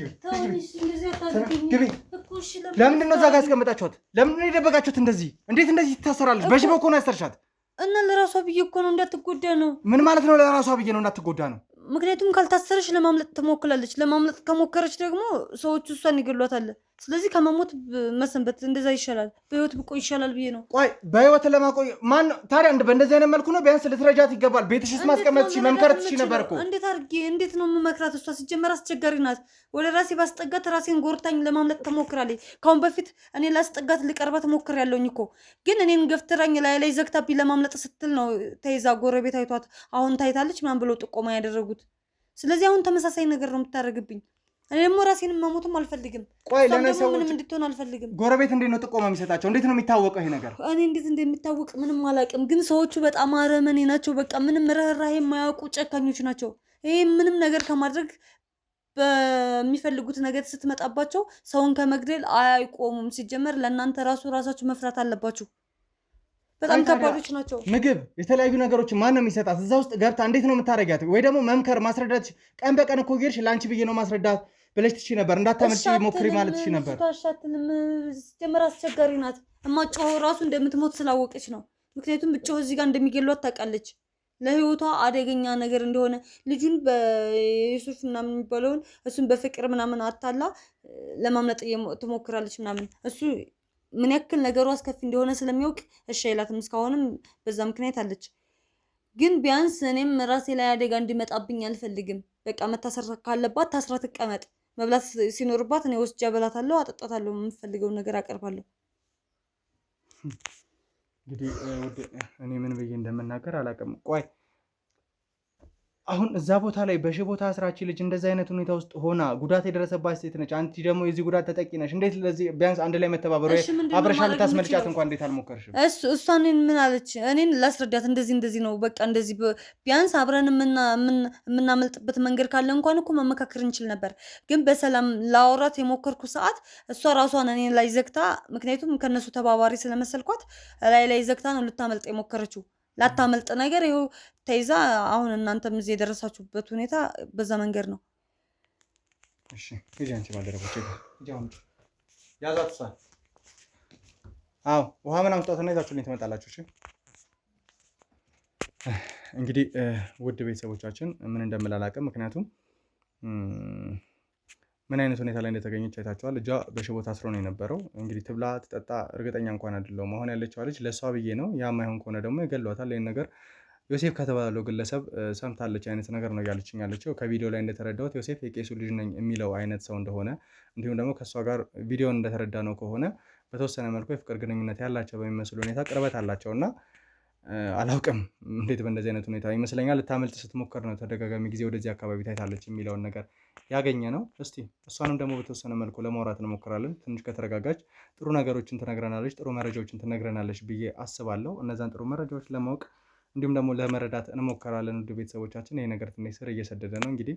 ግቢ ለምንድን ነው እዛ ጋር ያስቀመጣችኋት? ለምንድን ነው የደበቃችሁት? እንዴት እንደዚህ ትታሰራለች? በሽቦ እኮ ነው ያሰርሻት። እና ለራሷ ብዬ እኮ ነው እንዳትጎዳ ነው። ምን ማለት ነው ለራሷ ብዬ ነው እንዳትጎዳ ነው? ምክንያቱም ካልታሰረች ለማምለጥ ትሞክራለች። ለማምለጥ ከሞከረች ደግሞ ሰዎቹ እሷን ይገሏታል። ስለዚህ ከመሞት መሰንበት እንደዛ ይሻላል፣ በህይወት ብቆይ ይሻላል ብዬ ነው። ቆይ በህይወት ለማቆይ ማን ታዲያ በእንደዚህ አይነት መልኩ ነው? ቢያንስ ልትረጃት ይገባል። ቤትሽስ ማስቀመጥ መምከር ትችይ ነበር እኮ። እንዴት ነው የምመክራት? እሷ ሲጀመር አስቸጋሪ ናት። ወደ ራሴ ባስጠጋት ራሴን ጎርታኝ ለማምለጥ ትሞክራለች። ካሁን በፊት እኔ ላስጠጋት ልቀርባት ሞክሬያለሁኝ እኮ፣ ግን እኔን ገፍትራኝ ላይ ዘግታብኝ ለማምለጥ ስትል ነው ተይዛ ጎረቤት አይቷት አሁን ታይታለች ምናምን ብለው ጥቆማ ያደረጉት። ስለዚህ አሁን ተመሳሳይ ነገር ነው የምታደርግብኝ። እኔ ደግሞ ራሴን መሞትም አልፈልግም። ቆይ ለነሰው ምንም እንድትሆን አልፈልግም። ጎረቤት እንዴት ነው ጥቆማ የሚሰጣቸው? እንዴት ነው የሚታወቀው ይሄ ነገር? እኔ እንዴት እንደሚታወቅ ምንም አላውቅም፣ ግን ሰዎቹ በጣም አረመኔ ናቸው። በቃ ምንም ርህራሄ የማያውቁ ጨካኞች ናቸው። ይሄ ምንም ነገር ከማድረግ በሚፈልጉት ነገር ስትመጣባቸው ሰውን ከመግደል አይቆሙም። ሲጀመር ለእናንተ ራሳችሁ መፍራት አለባችሁ። በጣም ከባዶች ናቸው። ምግብ፣ የተለያዩ ነገሮች ማን ነው የሚሰጣት? እዛ ውስጥ ገብታ እንዴት ነው የምታረጋት? ወይ ደግሞ መምከር ማስረዳት። ቀን በቀን እኮ ጌርሽ ለአንቺ ብዬ ነው ማስረዳት ብለሽ ትችይ ነበር። እንዳታመልጪ ሞክሪ ማለት ትችይ ነበር። ታሻትልም ጀመር አስቸጋሪ ናት። እማጮህ ራሱ እንደምትሞት ስላወቀች ነው። ምክንያቱም ብጮህ እዚህ ጋር እንደሚገሏት ታውቃለች። ለህይወቷ አደገኛ ነገር እንደሆነ ልጁን በኢየሱስ ምናምን የሚባለውን እሱን በፍቅር ምናምን አታላ ለማምለጥ ትሞክራለች ምናምን። እሱ ምን ያክል ነገሩ አስከፊ እንደሆነ ስለሚያውቅ እሺ አይላትም። እስካሁንም በዛ ምክንያት አለች። ግን ቢያንስ እኔም ራሴ ላይ አደጋ እንዲመጣብኝ አልፈልግም። በቃ መታሰር ካለባት ታስራ ትቀመጥ። መብላት ሲኖርባት እኔ ወስጄ አበላታለሁ፣ አጠጣታለሁ፣ የምፈልገውን ነገር አቀርባለሁ። እንግዲህ እኔ ምን ብዬ እንደምናገር አላውቅም። ቆይ አሁን እዛ ቦታ ላይ በሽቦ ታስራች ልጅ እንደዚህ አይነት ሁኔታ ውስጥ ሆና ጉዳት የደረሰባት ሴት ነች። አንቺ ደግሞ የዚህ ጉዳት ተጠቂ ነሽ። እንዴት ለዚህ ቢያንስ አንድ ላይ መተባበሩ አብረሻ ልታስመልጫት እንኳን እንዴት አልሞከርሽም? እሷን ምን አለች? እኔን ላስረዳት እንደዚህ ነው በቃ እንደዚህ ቢያንስ አብረን የምናመልጥበት መንገድ ካለ እንኳን እኮ መመካከር እንችል ነበር። ግን በሰላም ላወራት የሞከርኩ ሰዓት እሷ ራሷን እኔን ላይ ዘግታ፣ ምክንያቱም ከነሱ ተባባሪ ስለመሰልኳት ላይ ዘግታ ነው ልታመልጥ የሞከረችው። ላታመልጥ ነገር ይኸው ተይዛ አሁን እናንተም እዚህ የደረሳችሁበት ሁኔታ በዛ መንገድ ነው። እሺ ሂጂ አንቺ ባልደረቦች ያዛት እሷን። አዎ ውሃ ምናምን ስጧትና ይዛችሁልኝ ትመጣላችሁ። እሺ እንግዲህ ውድ ቤተሰቦቻችን ምን እንደምል አላውቅም። ምክንያቱም ምን አይነት ሁኔታ ላይ እንደተገኘች አይታችኋል። እጇ በሽቦ ታስሮ ነው የነበረው። እንግዲህ ትብላ ትጠጣ እርግጠኛ እንኳን አይደለሁም። አሁን ያለችው ልጅ ለእሷ ብዬ ነው። ያ ማይሆን ከሆነ ደግሞ ይገሏታል። ይህን ነገር ዮሴፍ ከተባለው ግለሰብ ሰምታለች አይነት ነገር ነው ያለችኝ ያለችው። ከቪዲዮ ላይ እንደተረዳሁት ዮሴፍ የቄሱ ልጅ ነኝ የሚለው አይነት ሰው እንደሆነ፣ እንዲሁም ደግሞ ከእሷ ጋር ቪዲዮን እንደተረዳ ነው ከሆነ በተወሰነ መልኩ የፍቅር ግንኙነት ያላቸው በሚመስል ሁኔታ ቅርበት አላቸው እና አላውቅም እንዴት በእንደዚህ አይነት ሁኔታ ይመስለኛል ልታመልጥ ስትሞክር ነው ተደጋጋሚ ጊዜ ወደዚህ አካባቢ ታይታለች የሚለውን ነገር ያገኘ ነው። እስቲ እሷንም ደግሞ በተወሰነ መልኩ ለማውራት እንሞክራለን። ትንሽ ከተረጋጋች ጥሩ ነገሮችን ትነግረናለች፣ ጥሩ መረጃዎችን ትነግረናለች ብዬ አስባለሁ። እነዛን ጥሩ መረጃዎች ለማወቅ እንዲሁም ደግሞ ለመረዳት እንሞክራለን። ውድ ቤተሰቦቻችን ይሄ ነገር ትንሽ ስር እየሰደደ ነው። እንግዲህ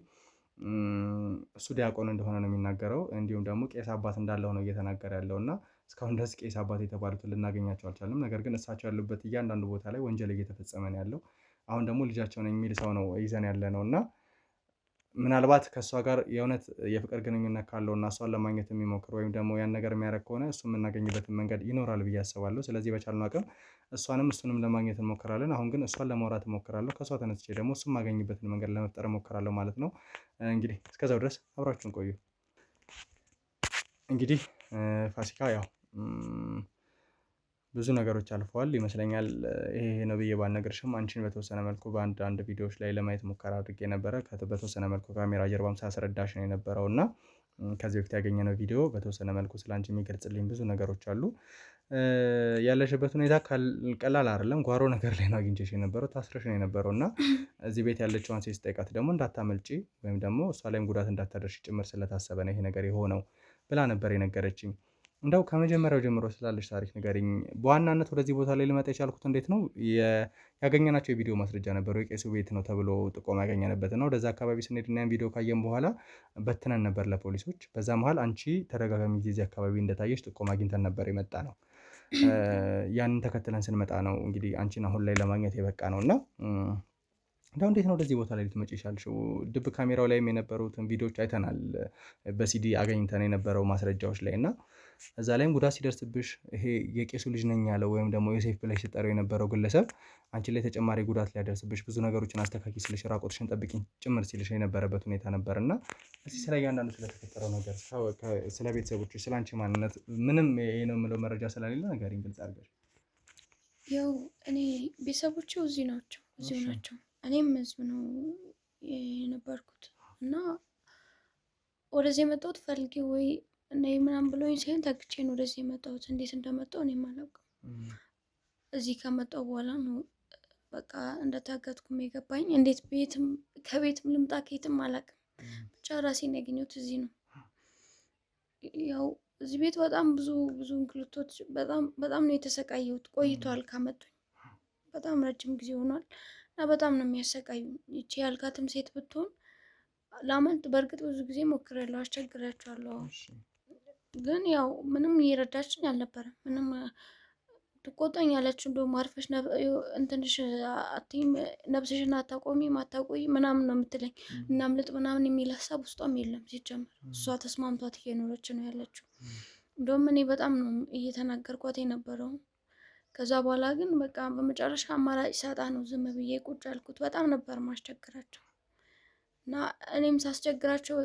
እሱ ዲያቆን እንደሆነ ነው የሚናገረው፣ እንዲሁም ደግሞ ቄስ አባት እንዳለው ነው እየተናገረ ያለው እና እስካሁን ድረስ ቄስ አባት የተባሉትን ልናገኛቸው አልቻልንም። ነገር ግን እሳቸው ያሉበት እያንዳንዱ ቦታ ላይ ወንጀል እየተፈጸመ ነው ያለው። አሁን ደግሞ ልጃቸው ነው የሚል ሰው ነው ይዘን ያለ ነው እና ምናልባት ከእሷ ጋር የእውነት የፍቅር ግንኙነት ካለው እና እሷን ለማግኘት የሚሞክር ወይም ደግሞ ያን ነገር የሚያደርግ ከሆነ እሱ የምናገኝበትን መንገድ ይኖራል ብዬ አስባለሁ። ስለዚህ በቻልነው አቅም እሱንም ለማግኘት እንሞክራለን። አሁን ግን እሷን ለማውራት እሞክራለሁ። ከእሷ ተነስቼ ደግሞ እሱን ማገኝበትን መንገድ ለመፍጠር እሞክራለሁ ማለት ነው። እንግዲህ እስከዛው ድረስ አብራችሁን ቆዩ። እንግዲህ ፋሲካ ያው ብዙ ነገሮች አልፈዋል ይመስለኛል። ይሄ ነው ብዬ ባልነግርሽም አንቺን በተወሰነ መልኩ በአንድ ቪዲዮዎች ላይ ለማየት ሙከራ አድርጌ ነበረ። በተወሰነ መልኩ ካሜራ ጀርባም ሳስረዳሽ ነው የነበረው እና ከዚህ በፊት ያገኘነው ቪዲዮ በተወሰነ መልኩ ስለ አንቺ የሚገልጽልኝ ብዙ ነገሮች አሉ። ያለሽበት ሁኔታ ቀላል አይደለም። ጓሮ ነገር ላይ ነው አግኝቼሽ የነበረው፣ ታስረሽ ነው የነበረው እና እዚህ ቤት ያለችዋን ሴት ስጠይቃት ደግሞ እንዳታመልጪ ወይም ደግሞ እሷ ላይም ጉዳት እንዳታደርሽ ጭምር ስለታሰበ ነው ይሄ ነገር የሆነው ብላ ነበር የነገረችኝ። እንደው ከመጀመሪያው ጀምሮ ስላለሽ ታሪክ ንገሪኝ። በዋናነት ወደዚህ ቦታ ላይ ልመጣ የቻልኩት እንዴት ነው? ያገኘናቸው የቪዲዮ ማስረጃ ነበሩ። የቄሱ ቤት ነው ተብሎ ጥቆማ ያገኘንበት ነው። ወደዛ አካባቢ ስንሄድና ያን ቪዲዮ ካየን በኋላ በትነን ነበር ለፖሊሶች። በዛ መሀል አንቺ ተደጋጋሚ ጊዜ እዚህ አካባቢ እንደታየሽ ጥቆማ አግኝተን ነበር የመጣ ነው። ያንን ተከትለን ስንመጣ ነው እንግዲህ አንቺን አሁን ላይ ለማግኘት የበቃ ነው እና እንደው እንዴት ነው ወደዚህ ቦታ ላይ ልትመጪ ይቻልሽው? ድብ ካሜራው ላይም የነበሩትን ቪዲዮዎች አይተናል። በሲዲ አገኝተን የነበረው ማስረጃዎች ላይ እና እዛ ላይም ጉዳት ሲደርስብሽ ይሄ የቄሱ ልጅ ነኝ ያለው ወይም ደግሞ ዮሴፍ ብለሽ ሲጠራው የነበረው ግለሰብ አንቺ ላይ ተጨማሪ ጉዳት ሊያደርስብሽ ብዙ ነገሮችን አስተካኪ ስልሽ ራቆትሽን ጠብቂኝ ጭምር ሲልሽ የነበረበት ሁኔታ ነበር እና እስኪ ስለ እያንዳንዱ ስለተፈጠረው ነገር ስለ ቤተሰቦች ስለ አንቺ ማንነት ምንም ይሄ ነው የምለው መረጃ ስለሌለ ነገሪኝ ግልጽ አድርገሽ። ያው እኔ ቤተሰቦቼ እዚሁ ናቸው። እኔም እዚሁ ነው የነበርኩት እና ወደዚህ የመጣሁት ፈልጌ ወይ እና ምናምን ብሎኝ ሳይሆን ታግቼ ነው ወደዚህ የመጣሁት። እንዴት እንደመጣሁ እኔም አላውቅም። እዚህ ከመጣሁ በኋላ ነው በቃ እንደታገትኩም የገባኝ። እንዴት ከቤትም ልምጣ ከየትም አላውቅም። ብቻ ራሴን ያገኘሁት እዚህ ነው። ያው እዚህ ቤት በጣም ብዙ እንግልቶች በጣም ነው የተሰቃየሁት። ቆይቷል ካመጡኝ በጣም ረጅም ጊዜ ሆኗል እና በጣም ነው የሚያሰቃዩ። ይቺ ያልካትም ሴት ብትሆን ላመልጥ በእርግጥ ብዙ ጊዜ ሞክሬያለሁ፣ አስቸግሬያቸዋለሁ። ግን ያው ምንም እየረዳችኝ አልነበረም። ምንም ትቆጣኛለች። እንደውም አርፈሽ እንትንሽ አትይም፣ ነብስሽን አታቆሚም፣ አታቆይ ምናምን ነው የምትለኝ። እናምልጥ ምናምን የሚል ሀሳብ ውስጧም የለም ሲጀምር። እሷ ተስማምቷት እየኖረች ነው ያለችው። እንደውም እኔ በጣም ነው እየተናገርኳት የነበረው። ከዛ በኋላ ግን በቃ በመጨረሻ አማራጭ ሳጣ ነው ዝም ብዬ ቁጭ ያልኩት። በጣም ነበር ማስቸግራቸው እና እኔም ሳስቸግራቸው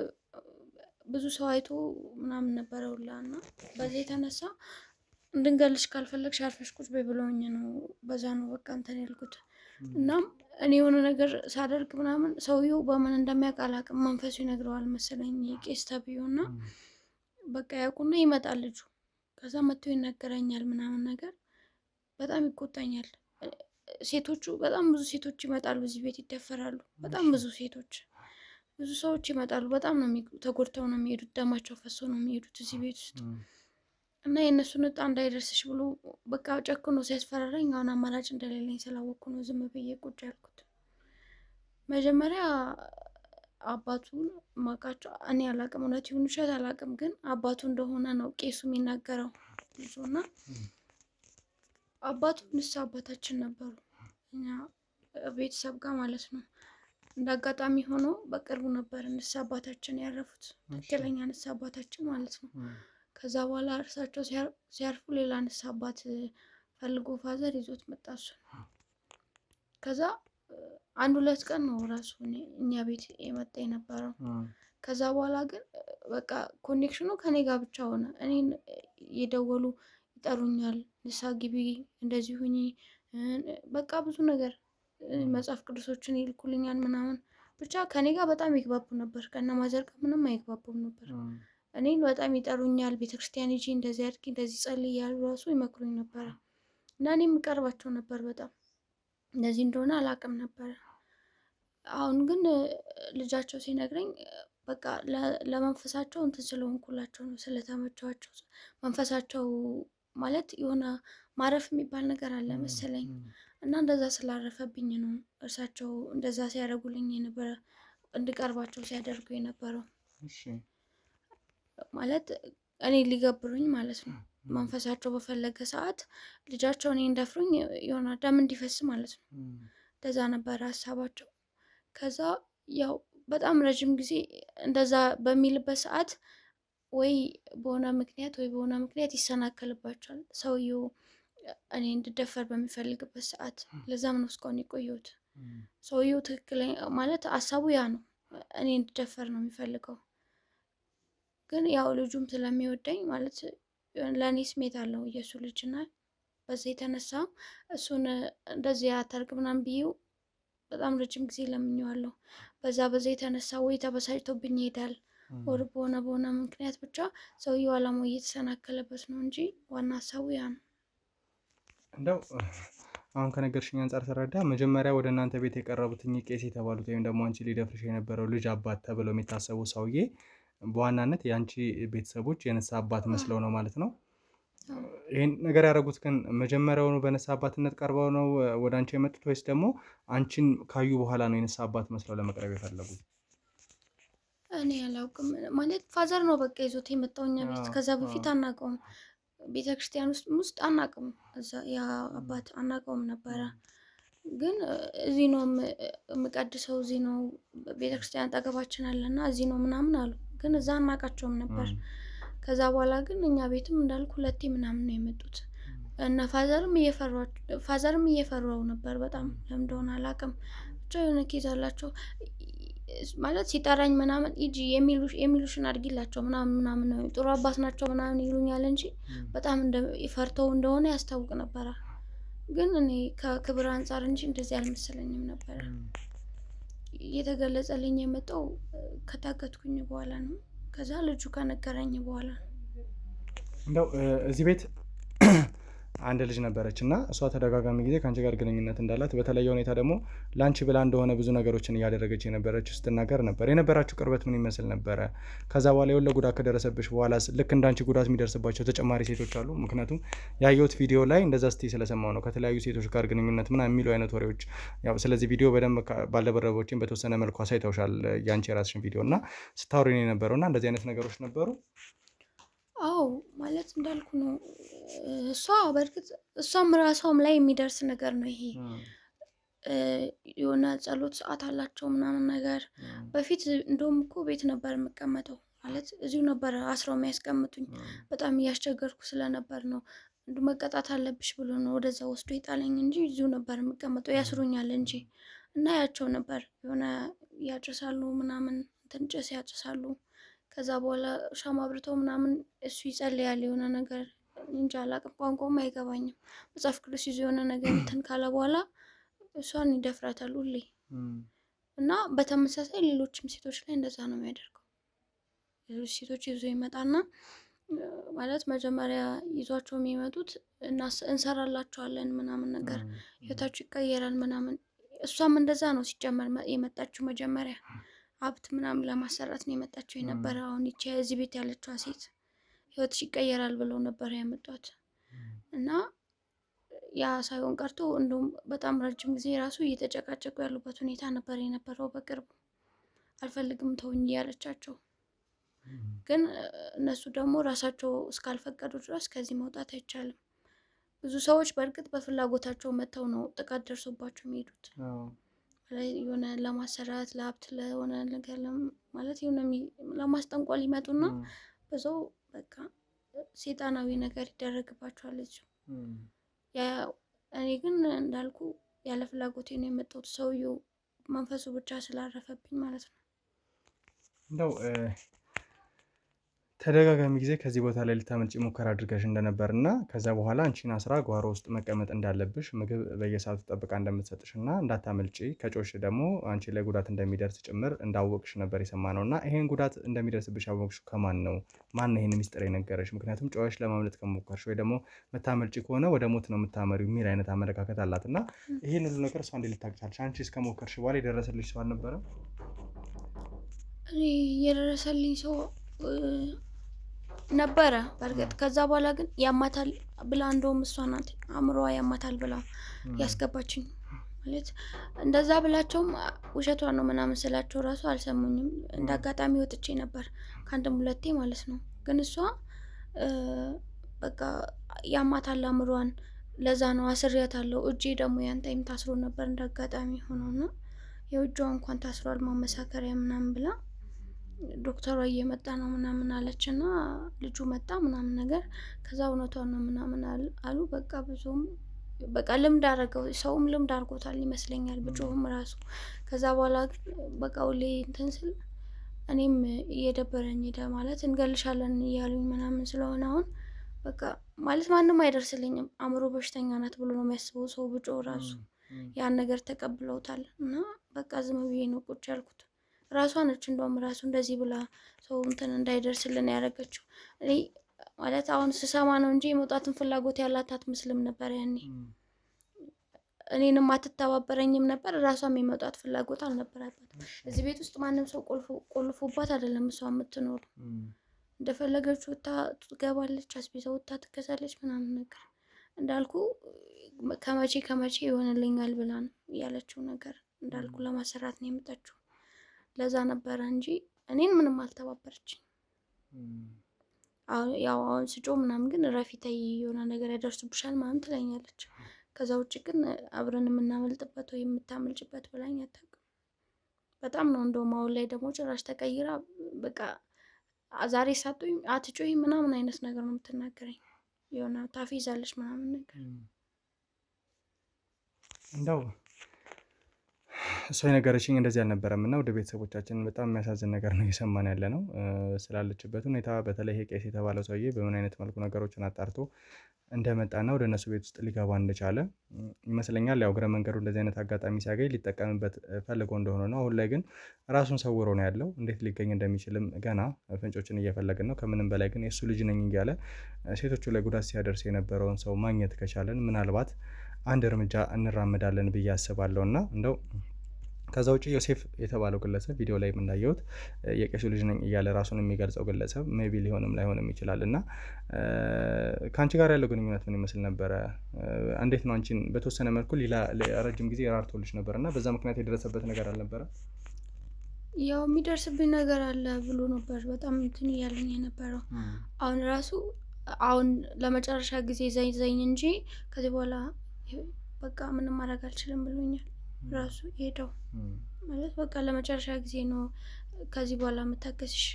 ብዙ ሰው አይቶ ምናምን ነበረ ሁላ እና በዚህ የተነሳ እንድንገልሽ ካልፈለግሽ አርፈሽ ቁጭ በይ ብለውኝ ነው። በዛ ነው በቃ እንትን ያልኩት። እናም እኔ የሆነ ነገር ሳደርግ ምናምን ሰውየው በምን እንደሚያውቅ አላውቅም፣ መንፈሱ ይነግረዋል መሰለኝ ቄስ ተብዬው እና በቃ ያውቁና ይመጣል ልጁ። ከዛ መጥቶ ይነገረኛል ምናምን ነገር በጣም ይቆጣኛል። ሴቶቹ በጣም ብዙ ሴቶች ይመጣሉ እዚህ ቤት ይደፈራሉ። በጣም ብዙ ሰዎች ይመጣሉ። በጣም ነው ተጎድተው ነው የሚሄዱት፣ ደማቸው ፈሶ ነው የሚሄዱት እዚህ ቤት ውስጥ እና የእነሱን ዕጣ እንዳይደርስሽ ብሎ በቃ ጨክኖ ሲያስፈራራኝ አሁን አማራጭ እንደሌለኝ ስላወቅኩ ነው ዝም ብዬ ቁጭ ያልኩት። መጀመሪያ አባቱን ማውቃቸው እኔ አላውቅም፣ እውነት ይሁን ውሸት አላውቅም፣ ግን አባቱ እንደሆነ ነው ቄሱ የሚናገረው ልጁና አባቱ ንስሐ አባታችን ነበሩ እኛ ቤተሰብ ጋር ማለት ነው። እንደ አጋጣሚ ሆኖ በቅርቡ ነበር ንስሐ አባታችን ያረፉት፣ ትክክለኛ ንስሐ አባታችን ማለት ነው። ከዛ በኋላ እርሳቸው ሲያርፉ ሌላ ንስሐ አባት ፈልጎ ፋዘር ይዞት መጣ እሱን። ከዛ 1-2 ቀን ነው ራሱ እኛ ቤት የመጣ የነበረው። ከዛ በኋላ ግን በቃ ኮኔክሽኑ ከኔ ጋር ብቻ ሆነ። እኔን የደወሉ ይጠሩኛል፣ ንስሐ ግቢ፣ እንደዚህ ሁኚ፣ በቃ ብዙ ነገር መጽሐፍ ቅዱሶችን ይልኩልኛል ምናምን። ብቻ ከኔ ጋር በጣም ይግባቡ ነበር። ከነ ማዘር ጋር ምንም አይግባቡም ነበር። እኔን በጣም ይጠሩኛል፣ ቤተክርስቲያን ሂጂ፣ እንደዚህ አድርጊ፣ እንደዚህ ጸልይ እያሉ ራሱ ይመክሩኝ ነበረ እና እኔም የምቀርባቸው ነበር በጣም። እንደዚህ እንደሆነ አላውቅም ነበረ። አሁን ግን ልጃቸው ሲነግረኝ በቃ ለመንፈሳቸው እንትን ስለሆንኩላቸው ነው፣ ስለተመቸዋቸው። መንፈሳቸው ማለት የሆነ ማረፍ የሚባል ነገር አለ መሰለኝ እና እንደዛ ስላረፈብኝ ነው እርሳቸው እንደዛ ሲያደርጉልኝ የነበረ፣ እንድቀርባቸው ሲያደርጉ የነበረው ማለት እኔ ሊገብሩኝ ማለት ነው። መንፈሳቸው በፈለገ ሰዓት ልጃቸው እኔ እንደፍሩኝ የሆነ ደም እንዲፈስ ማለት ነው። እንደዛ ነበረ ሀሳባቸው። ከዛ ያው በጣም ረጅም ጊዜ እንደዛ በሚልበት ሰዓት ወይ በሆነ ምክንያት ይሰናከልባቸዋል ሰውየው እኔ እንድደፈር በሚፈልግበት ሰዓት። ለዛም ነው እስካሁን የቆየሁት። ሰውየው ትክክለኛ ማለት ሀሳቡ ያ ነው፣ እኔ እንድደፈር ነው የሚፈልገው። ግን ያው ልጁም ስለሚወደኝ ማለት ለእኔ ስሜት አለው የእሱ ልጅና በዚህ የተነሳ እሱን እንደዚህ አታርግ ምናምን ብዬው በጣም ረጅም ጊዜ ለምኜዋለሁ። በዛ የተነሳ ወይ ተበሳጭቶብኝ ይሄዳል ወር በሆነ ምክንያት ብቻ ሰውየው አላማው እየተሰናከለበት ነው እንጂ ዋና ሀሳቡ ያ ነው። እንደው አሁን ከነገርሽኝ አንጻር ተረዳ መጀመሪያ ወደ እናንተ ቤት የቀረቡት ቄስ የተባሉት ወይም ደግሞ አንቺ ሊደፍርሽ የነበረው ልጅ አባት ተብለው የሚታሰቡ ሰውዬ በዋናነት የአንቺ ቤተሰቦች የንስሐ አባት መስለው ነው ማለት ነው። ይህን ነገር ያደረጉት ግን መጀመሪያውኑ በንስሐ አባትነት ቀርበው ነው ወደ አንቺ የመጡት ወይስ ደግሞ አንቺን ካዩ በኋላ ነው የንስሐ አባት መስለው ለመቅረብ የፈለጉት? እኔ አላውቅም። ማለት ፋዘር ነው በቃ ይዞት የመጣው እኛ ቤት። ከዛ በፊት አናውቀውም፣ ቤተክርስቲያን ውስጥ አናውቅም፣ እዛ ያ አባት አናውቀውም ነበረ። ግን እዚህ ነው የምቀድሰው፣ እዚህ ነው ቤተክርስቲያን አጠገባችን አለና እዚህ ነው ምናምን አሉ። ግን እዛ አናውቃቸውም ነበር። ከዛ በኋላ ግን እኛ ቤትም እንዳልኩ 2 ምናምን ነው የመጡት እና ፋዘርም እየፈራው ነበር በጣም ለምን እንደሆነ አላውቅም። ብቻ የሆነ ኬዝ አላቸው ማለት ሲጠራኝ ምናምን ሂጂ የሚሉሽን አድርጊላቸው ምናምን ነው ጥሩ አባት ናቸው ምናምን ይሉኛል እንጂ በጣም ፈርተው እንደሆነ ያስታውቅ ነበር። ግን እኔ ከክብር አንፃር እንጂ እንደዚህ አልመሰለኝም ነበር። የተገለጸልኝ የመጣው ከታገትኩኝ በኋላ ነው። ከዛ ልጁ ከነገረኝ በኋላ ነው። እንደው እዚህ ቤት አንድ ልጅ ነበረች እና እሷ ተደጋጋሚ ጊዜ ከአንቺ ጋር ግንኙነት እንዳላት በተለየ ሁኔታ ደግሞ ለአንቺ ብላ እንደሆነ ብዙ ነገሮችን እያደረገች የነበረች ስትናገር ነበር። የነበራችሁ ቅርበት ምን ይመስል ነበረ? ከዛ በኋላ የወለ ጉዳት ከደረሰብሽ በኋላ ልክ እንዳንቺ ጉዳት የሚደርስባቸው ተጨማሪ ሴቶች አሉ? ምክንያቱም ያየሁት ቪዲዮ ላይ እንደዛ ስትይ ስለሰማው ነው ከተለያዩ ሴቶች ጋር ግንኙነት ምናምን የሚሉ አይነት ወሬዎች። ያው ስለዚህ ቪዲዮ በደንብ ባልደረቦችን በተወሰነ መልኩ አሳይተውሻል የአንቺ የራስሽን ቪዲዮ እና ስታወሪ የነበረው እና እንደዚህ አይነት ነገሮች ነበሩ? አዎ ማለት እንዳልኩ ነው። እሷ በእርግጥ እሷም ራሷም ላይ የሚደርስ ነገር ነው ይሄ። የሆነ ጸሎት ሰዓት አላቸው ምናምን ነገር። በፊት እንደውም እኮ ቤት ነበር የምቀመጠው ማለት እዚሁ ነበር አስረው የሚያስቀምጡኝ። በጣም እያስቸገርኩ ስለነበር ነው መቀጣት አለብሽ ብሎ ነው ወደዛ ወስዶ የጣለኝ እንጂ እዚሁ ነበር የምቀመጠው። ያስሩኛል እንጂ እና ያቸው ነበር የሆነ ያጨሳሉ ምናምን ጭስ ያጨሳሉ። ከዛ በኋላ ሻማ አብርተው ምናምን እሱ ይጸልያል የሆነ ነገር እንጃ አላውቅም፣ ቋንቋውም አይገባኝም። መጽሐፍ ቅዱስ ይዞ የሆነ ነገር እንትን ካለ በኋላ እሷን ይደፍራታል ሁሌ። እና በተመሳሳይ ሌሎችም ሴቶች ላይ እንደዛ ነው የሚያደርገው። ሌሎች ሴቶች ይዞ ይመጣና ማለት መጀመሪያ ይዟቸው የሚመጡት እንሰራላቸዋለን ምናምን ነገር ህይወታችሁ ይቀየራል ምናምን። እሷም እንደዛ ነው ሲጀመር የመጣችው መጀመሪያ ሀብት ምናምን ለማሰራት ነው የመጣችው የነበረ። አሁን ይቺ እዚህ ቤት ያለችዋ ሴት ህይወትሽ ይቀየራል ብለው ነበር ያመጧት። እና ያ ሳይሆን ቀርቶ እንደውም በጣም ረጅም ጊዜ ራሱ እየተጨቃጨቁ ያሉበት ሁኔታ ነበር የነበረው። በቅርቡ አልፈልግም ተውኝ ያለቻቸው፣ ግን እነሱ ደግሞ ራሳቸው እስካልፈቀዱ ድረስ ከዚህ መውጣት አይቻልም። ብዙ ሰዎች በእርግጥ በፍላጎታቸው መተው ነው ጥቃት ደርሶባቸው የሚሄዱት። የሆነ ለማሰራት ለሀብት ለሆነ ነገር ማለት የሆነ ለማስጠንቆል ይመጡና በዛው በቃ ሴጣናዊ ነገር ይደረግባቸዋል እዚሁ። እኔ ግን እንዳልኩ ያለ ፍላጎቴ ነው የመጣሁት። ሰውየው መንፈሱ ብቻ ስላረፈብኝ ማለት ነው። እንደው ተደጋጋሚ ጊዜ ከዚህ ቦታ ላይ ልታመልጪ ሙከራ አድርገሽ እንደነበር እና ከዛ በኋላ አንቺን አስራ ጓሮ ውስጥ መቀመጥ እንዳለብሽ ምግብ በየሰዓቱ ጠብቃ እንደምትሰጥሽ እና እንዳታመልጪ ከጮሽ ደግሞ አንቺ ላይ ጉዳት እንደሚደርስ ጭምር እንዳወቅሽ ነበር የሰማነው። እና ይሄን ጉዳት እንደሚደርስብሽ ያወቅሽ ከማን ነው? ማን ይሄን ሚስጥር የነገረሽ? ምክንያቱም ጮሽ ለማምለጥ ከሞከርሽ ወይ ደግሞ መታመልጪ ከሆነ ወደ ሞት ነው የምታመሪው የሚል አይነት አመለካከት አላት። እና ይሄን ሁሉ ነገር እሷ እንዴት ልታውቅቻለሽ? አንቺ እስከሞከርሽ በኋላ የደረሰልሽ ሰው አልነበረም? እኔ የደረሰልኝ ሰው ነበረ በእርግጥ። ከዛ በኋላ ግን ያማታል ብላ እንደውም እሷ ናት አእምሮዋ ያማታል ብላ ያስገባችኝ። ማለት እንደዛ ብላቸውም ውሸቷን ነው ምናምን ስላቸው ራሱ አልሰሙኝም። እንደ አጋጣሚ ወጥቼ ነበር ከአንድም 2 ማለት ነው። ግን እሷ በቃ ያማታል አእምሮዋን፣ ለዛ ነው አስሬያታለሁ። እጄ ደግሞ ያን ታይም ታስሮ ነበር እንደ አጋጣሚ ሆኖና የእጇ እንኳን ታስሯል ማመሳከሪያ ምናምን ብላ ዶክተሯ እየመጣ ነው ምናምን አለችና ልጁ መጣ ምናምን ነገር። ከዛ እውነቷን ነው ምናምን አሉ። በቃ ብዙም በቃ ልምድ አደረገው፣ ሰውም ልምድ አድርጎታል ይመስለኛል ብጮህም ራሱ። ከዛ በኋላ በቃ ሁሌ እንትን ስል እኔም እየደበረኝ ሄደ። ማለት እንገልሻለን እያሉኝ ምናምን ስለሆነ አሁን በቃ ማለት ማንም አይደርስልኝም። አእምሮ በሽተኛ ናት ብሎ ነው የሚያስበው ሰው ብጮህ ራሱ። ያን ነገር ተቀብለውታል እና በቃ ዝም ብዬ ነው ቁጭ ያልኩት። ራሷ ነች እንደውም ራሱ እንደዚህ ብላ ሰው እንትን እንዳይደርስልን ያደረገችው። እኔ ማለት አሁን ስሰማ ነው እንጂ የመውጣትን ፍላጎት ያላት አትመስልም ነበር ያኔ። እኔንም አትተባበረኝም ነበር። ራሷም የመውጣት ፍላጎት አልነበረባትም። እዚህ ቤት ውስጥ ማንም ሰው ቆልፎባት አይደለም እሷ የምትኖር። እንደፈለገች ወጣ ትገባለች፣ አስቤዛ ወጣ ትገዛለች ምናምን ነገር። እንዳልኩ ከመቼ ይሆንልኛል ብላ ነው ያለችው ነገር። እንዳልኩ ለማሰራት ነው የመጣችው። ለዛ ነበረ እንጂ እኔን ምንም አልተባበረችኝ። ያው አሁን ስጮ ምናምን ግን ረፊ ተይ የሆነ ነገር ያደርሱብሻል ምናምን ትለኛለች። ከዛ ውጭ ግን አብረን የምናመልጥበት ወይ የምታመልጭበት ብላኝ አታውቅም። በጣም ነው እንደውም አሁን ላይ ደግሞ ጭራሽ ተቀይራ በቃ ዛሬ ሳትጮኝ አትጮይ ምናምን አይነት ነገር ነው የምትናገረኝ። የሆነ ታፌዛለች ምናምን ነገር እንደው እሷ የነገረችኝ እንደዚህ አልነበረም እና ወደ ቤተሰቦቻችን በጣም የሚያሳዝን ነገር ነው እየሰማን ያለ ነው ስላለችበት ሁኔታ። በተለይ ቄስ የተባለው ሰውዬ በምን አይነት መልኩ ነገሮችን አጣርቶ እንደመጣና ወደ እነሱ ቤት ውስጥ ሊገባ እንደቻለ ይመስለኛል። ያው እግረ መንገዱ እንደዚህ አይነት አጋጣሚ ሲያገኝ ሊጠቀምበት ፈልጎ እንደሆነ ነው። አሁን ላይ ግን ራሱን ሰውሮ ነው ያለው። እንዴት ሊገኝ እንደሚችልም ገና ፍንጮችን እየፈለግን ነው። ከምንም በላይ ግን የእሱ ልጅ ነኝ እያለ ሴቶቹ ላይ ጉዳት ሲያደርስ የነበረውን ሰው ማግኘት ከቻለን ምናልባት አንድ እርምጃ እንራመዳለን ብዬ አስባለሁ። እና እንደው ከዛ ውጭ ዮሴፍ የተባለው ግለሰብ ቪዲዮ ላይ የምናየውት የቄሱ ልጅ ነኝ እያለ ራሱን የሚገልጸው ግለሰብ ሜቢ ሊሆንም ላይሆንም ይችላል። እና ከአንቺ ጋር ያለው ግንኙነት ምን ይመስል ነበረ? እንዴት ነው አንቺን በተወሰነ መልኩ ረጅም ጊዜ ራርቶልሽ ነበር እና በዛ ምክንያት የደረሰበት ነገር አልነበረ? ያው የሚደርስብኝ ነገር አለ ብሎ ነበር በጣም እንትን እያለኝ የነበረው። አሁን ራሱ አሁን ለመጨረሻ ጊዜ ዘኝ እንጂ ከዚህ በኋላ በቃ ምንም ማድረግ አልችልም ብሎኛል። ራሱ ሄደው ማለት በቃ ለመጨረሻ ጊዜ ነው ከዚህ በኋላ የምታገስሽ፣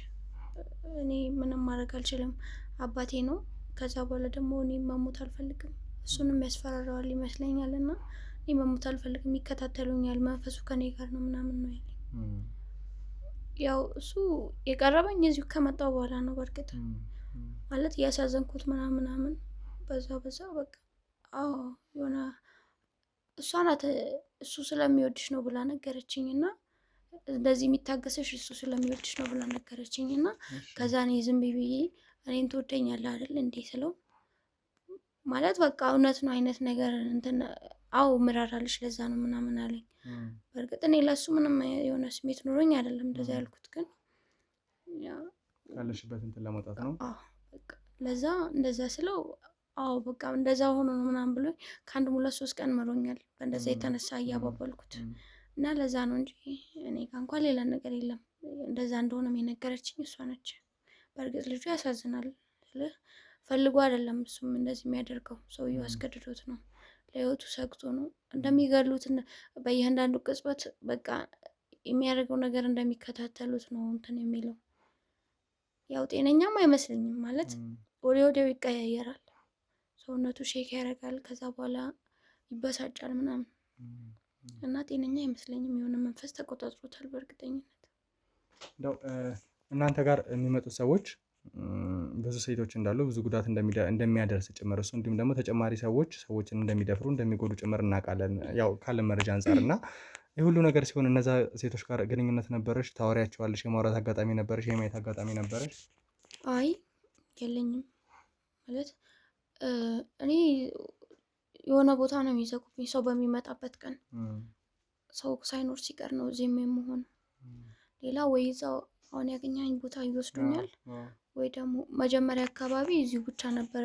እኔ ምንም ማድረግ አልችልም፣ አባቴ ነው። ከዛ በኋላ ደግሞ እኔ መሞት አልፈልግም፣ እሱንም ያስፈራራዋል ይመስለኛል። እና እኔ መሞት አልፈልግም፣ ይከታተሉኛል፣ መንፈሱ ከኔ ጋር ነው ምናምን ነው ያለኝ። ያው እሱ የቀረበኝ እዚሁ ከመጣው በኋላ ነው። በእርግጥ ማለት እያሳዘንኩት ምናምን በዛ በቃ አዎ የሆነ እሷ ናት እሱ ስለሚወድሽ ነው ብላ ነገረችኝ። እና እንደዚህ የሚታገሰሽ እሱ ስለሚወድሽ ነው ብላ ነገረችኝ። እና ከዛ እኔ ዝም ብዬ እኔን ትወደኛለህ አይደል እንዴ ስለው ማለት በቃ እውነት ነው አይነት ነገር እንትን አዎ ምራራልሽ ለዛ ነው ምናምን አለኝ። በእርግጥ እኔ ለሱ ምንም የሆነ ስሜት ኑሮኝ አይደለም እንደዛ ያልኩት፣ ግን ካለሽበት እንትን ለመውጣት ነው። አዎ በቃ ለዛ እንደዛ ስለው አዎ በቃ እንደዛ ሆኖ ነው ምናምን ብሎ ከአንድ 2-3 ቀን መሮኛል በእንደዛ የተነሳ እያባበልኩት። እና ለዛ ነው እንጂ እኔ ጋር እንኳን ሌላ ነገር የለም። እንደዛ እንደሆነም የነገረችኝ እሷ ነች። በእርግጥ ልጁ ያሳዝናል። ፈልጎ አይደለም እሱም እንደዚህ የሚያደርገው፣ ሰውየው አስገድዶት ነው፣ ለህይወቱ ሰግቶ ነው። እንደሚገሉት በእያንዳንዱ ቅጽበት በቃ የሚያደርገው ነገር እንደሚከታተሉት ነው እንትን የሚለው። ያው ጤነኛም አይመስለኝም ማለት ወዲያው ይቀያየራል፣ ሰውነቱ ሼክ ያደርጋል፣ ከዛ በኋላ ይበሳጫል ምናምን እና ጤነኛ አይመስለኝም። የሆነ መንፈስ ተቆጣጥሮታል በእርግጠኝነት። እንደው እናንተ ጋር የሚመጡት ሰዎች ብዙ ሴቶች እንዳሉ ብዙ ጉዳት እንደሚያደርስ ጭምር እሱ እንዲሁም ደግሞ ተጨማሪ ሰዎችን እንደሚደፍሩ እንደሚጎዱ ጭምር እናውቃለን፣ ያው ካለ መረጃ አንጻር። እና ይህ ሁሉ ነገር ሲሆን እነዛ ሴቶች ጋር ግንኙነት ነበረሽ? ታወሪያቸዋለሽ? የማውራት አጋጣሚ ነበረሽ? የማየት አጋጣሚ ነበረሽ? አይ የለኝም ማለት እኔ የሆነ ቦታ ነው የሚዘጉብኝ ሰው በሚመጣበት ቀን፣ ሰው ሳይኖር ሲቀር ነው እዚህም የምሆን። ሌላ ወይ እዛው አሁን ያገኘኝ ቦታ ይወስዱኛል፣ ወይ ደግሞ መጀመሪያ አካባቢ እዚሁ ብቻ ነበረ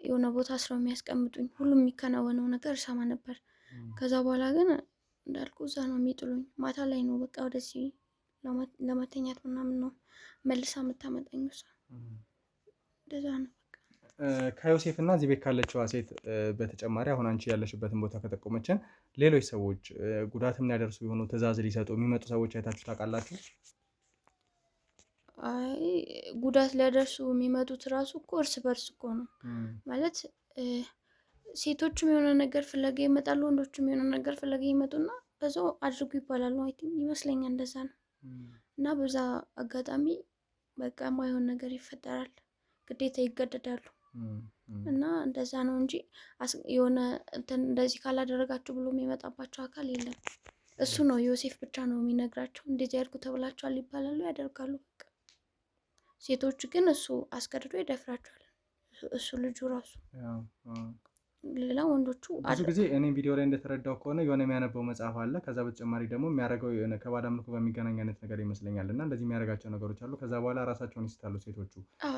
የሆነ ቦታ አስረው የሚያስቀምጡኝ። ሁሉም የሚከናወነው ነገር እሰማ ነበር። ከዛ በኋላ ግን እንዳልኩ እዛ ነው የሚጥሉኝ። ማታ ላይ ነው በቃ ወደዚህ ለመተኛት ምናምን ነው መልሳ የምታመጣኝ እሷ። እንደዛ ነው። ከዮሴፍ እና እዚህ ቤት ካለችዋ ሴት በተጨማሪ አሁን አንቺ ያለሽበትን ቦታ ከጠቆመችን ሌሎች ሰዎች ጉዳትም ሊያደርሱ የሆኑ ትዕዛዝ ሊሰጡ የሚመጡ ሰዎች አይታችሁ ታውቃላችሁ? አይ ጉዳት ሊያደርሱ የሚመጡት ራሱ እኮ እርስ በርስ እኮ ነው ማለት ሴቶችም የሆነ ነገር ፍለጋ ይመጣሉ፣ ወንዶችም የሆነ ነገር ፍለጋ ይመጡና በዛው አድርጉ ይባላሉ። አይ ቲንክ ይመስለኛል እንደዛ ነው። እና በዛ አጋጣሚ በቃ የማይሆን ነገር ይፈጠራል፣ ግዴታ ይገደዳሉ። እና እንደዛ ነው እንጂ የሆነ እንትን እንደዚህ ካላደረጋችሁ ብሎ የሚመጣባቸው አካል የለም። እሱ ነው ዮሴፍ ብቻ ነው የሚነግራቸው። እንደዚህ ያድርጉ ተብላችኋል ይባላሉ፣ ያደርጋሉ። በቃ ሴቶች ግን እሱ አስገድዶ ይደፍራቸዋል፣ እሱ ልጁ ራሱ። ሌላ ወንዶቹ ብዙ ጊዜ እኔ ቪዲዮ ላይ እንደተረዳው ከሆነ የሆነ የሚያነበው መጽሐፍ አለ። ከዛ በተጨማሪ ደግሞ የሚያደርገው ከባድ አምልኮ በሚገናኝ አይነት ነገር ይመስለኛል። እና እንደዚህ የሚያደርጋቸው ነገሮች አሉ። ከዛ በኋላ ራሳቸውን ይስታሉ ሴቶቹ።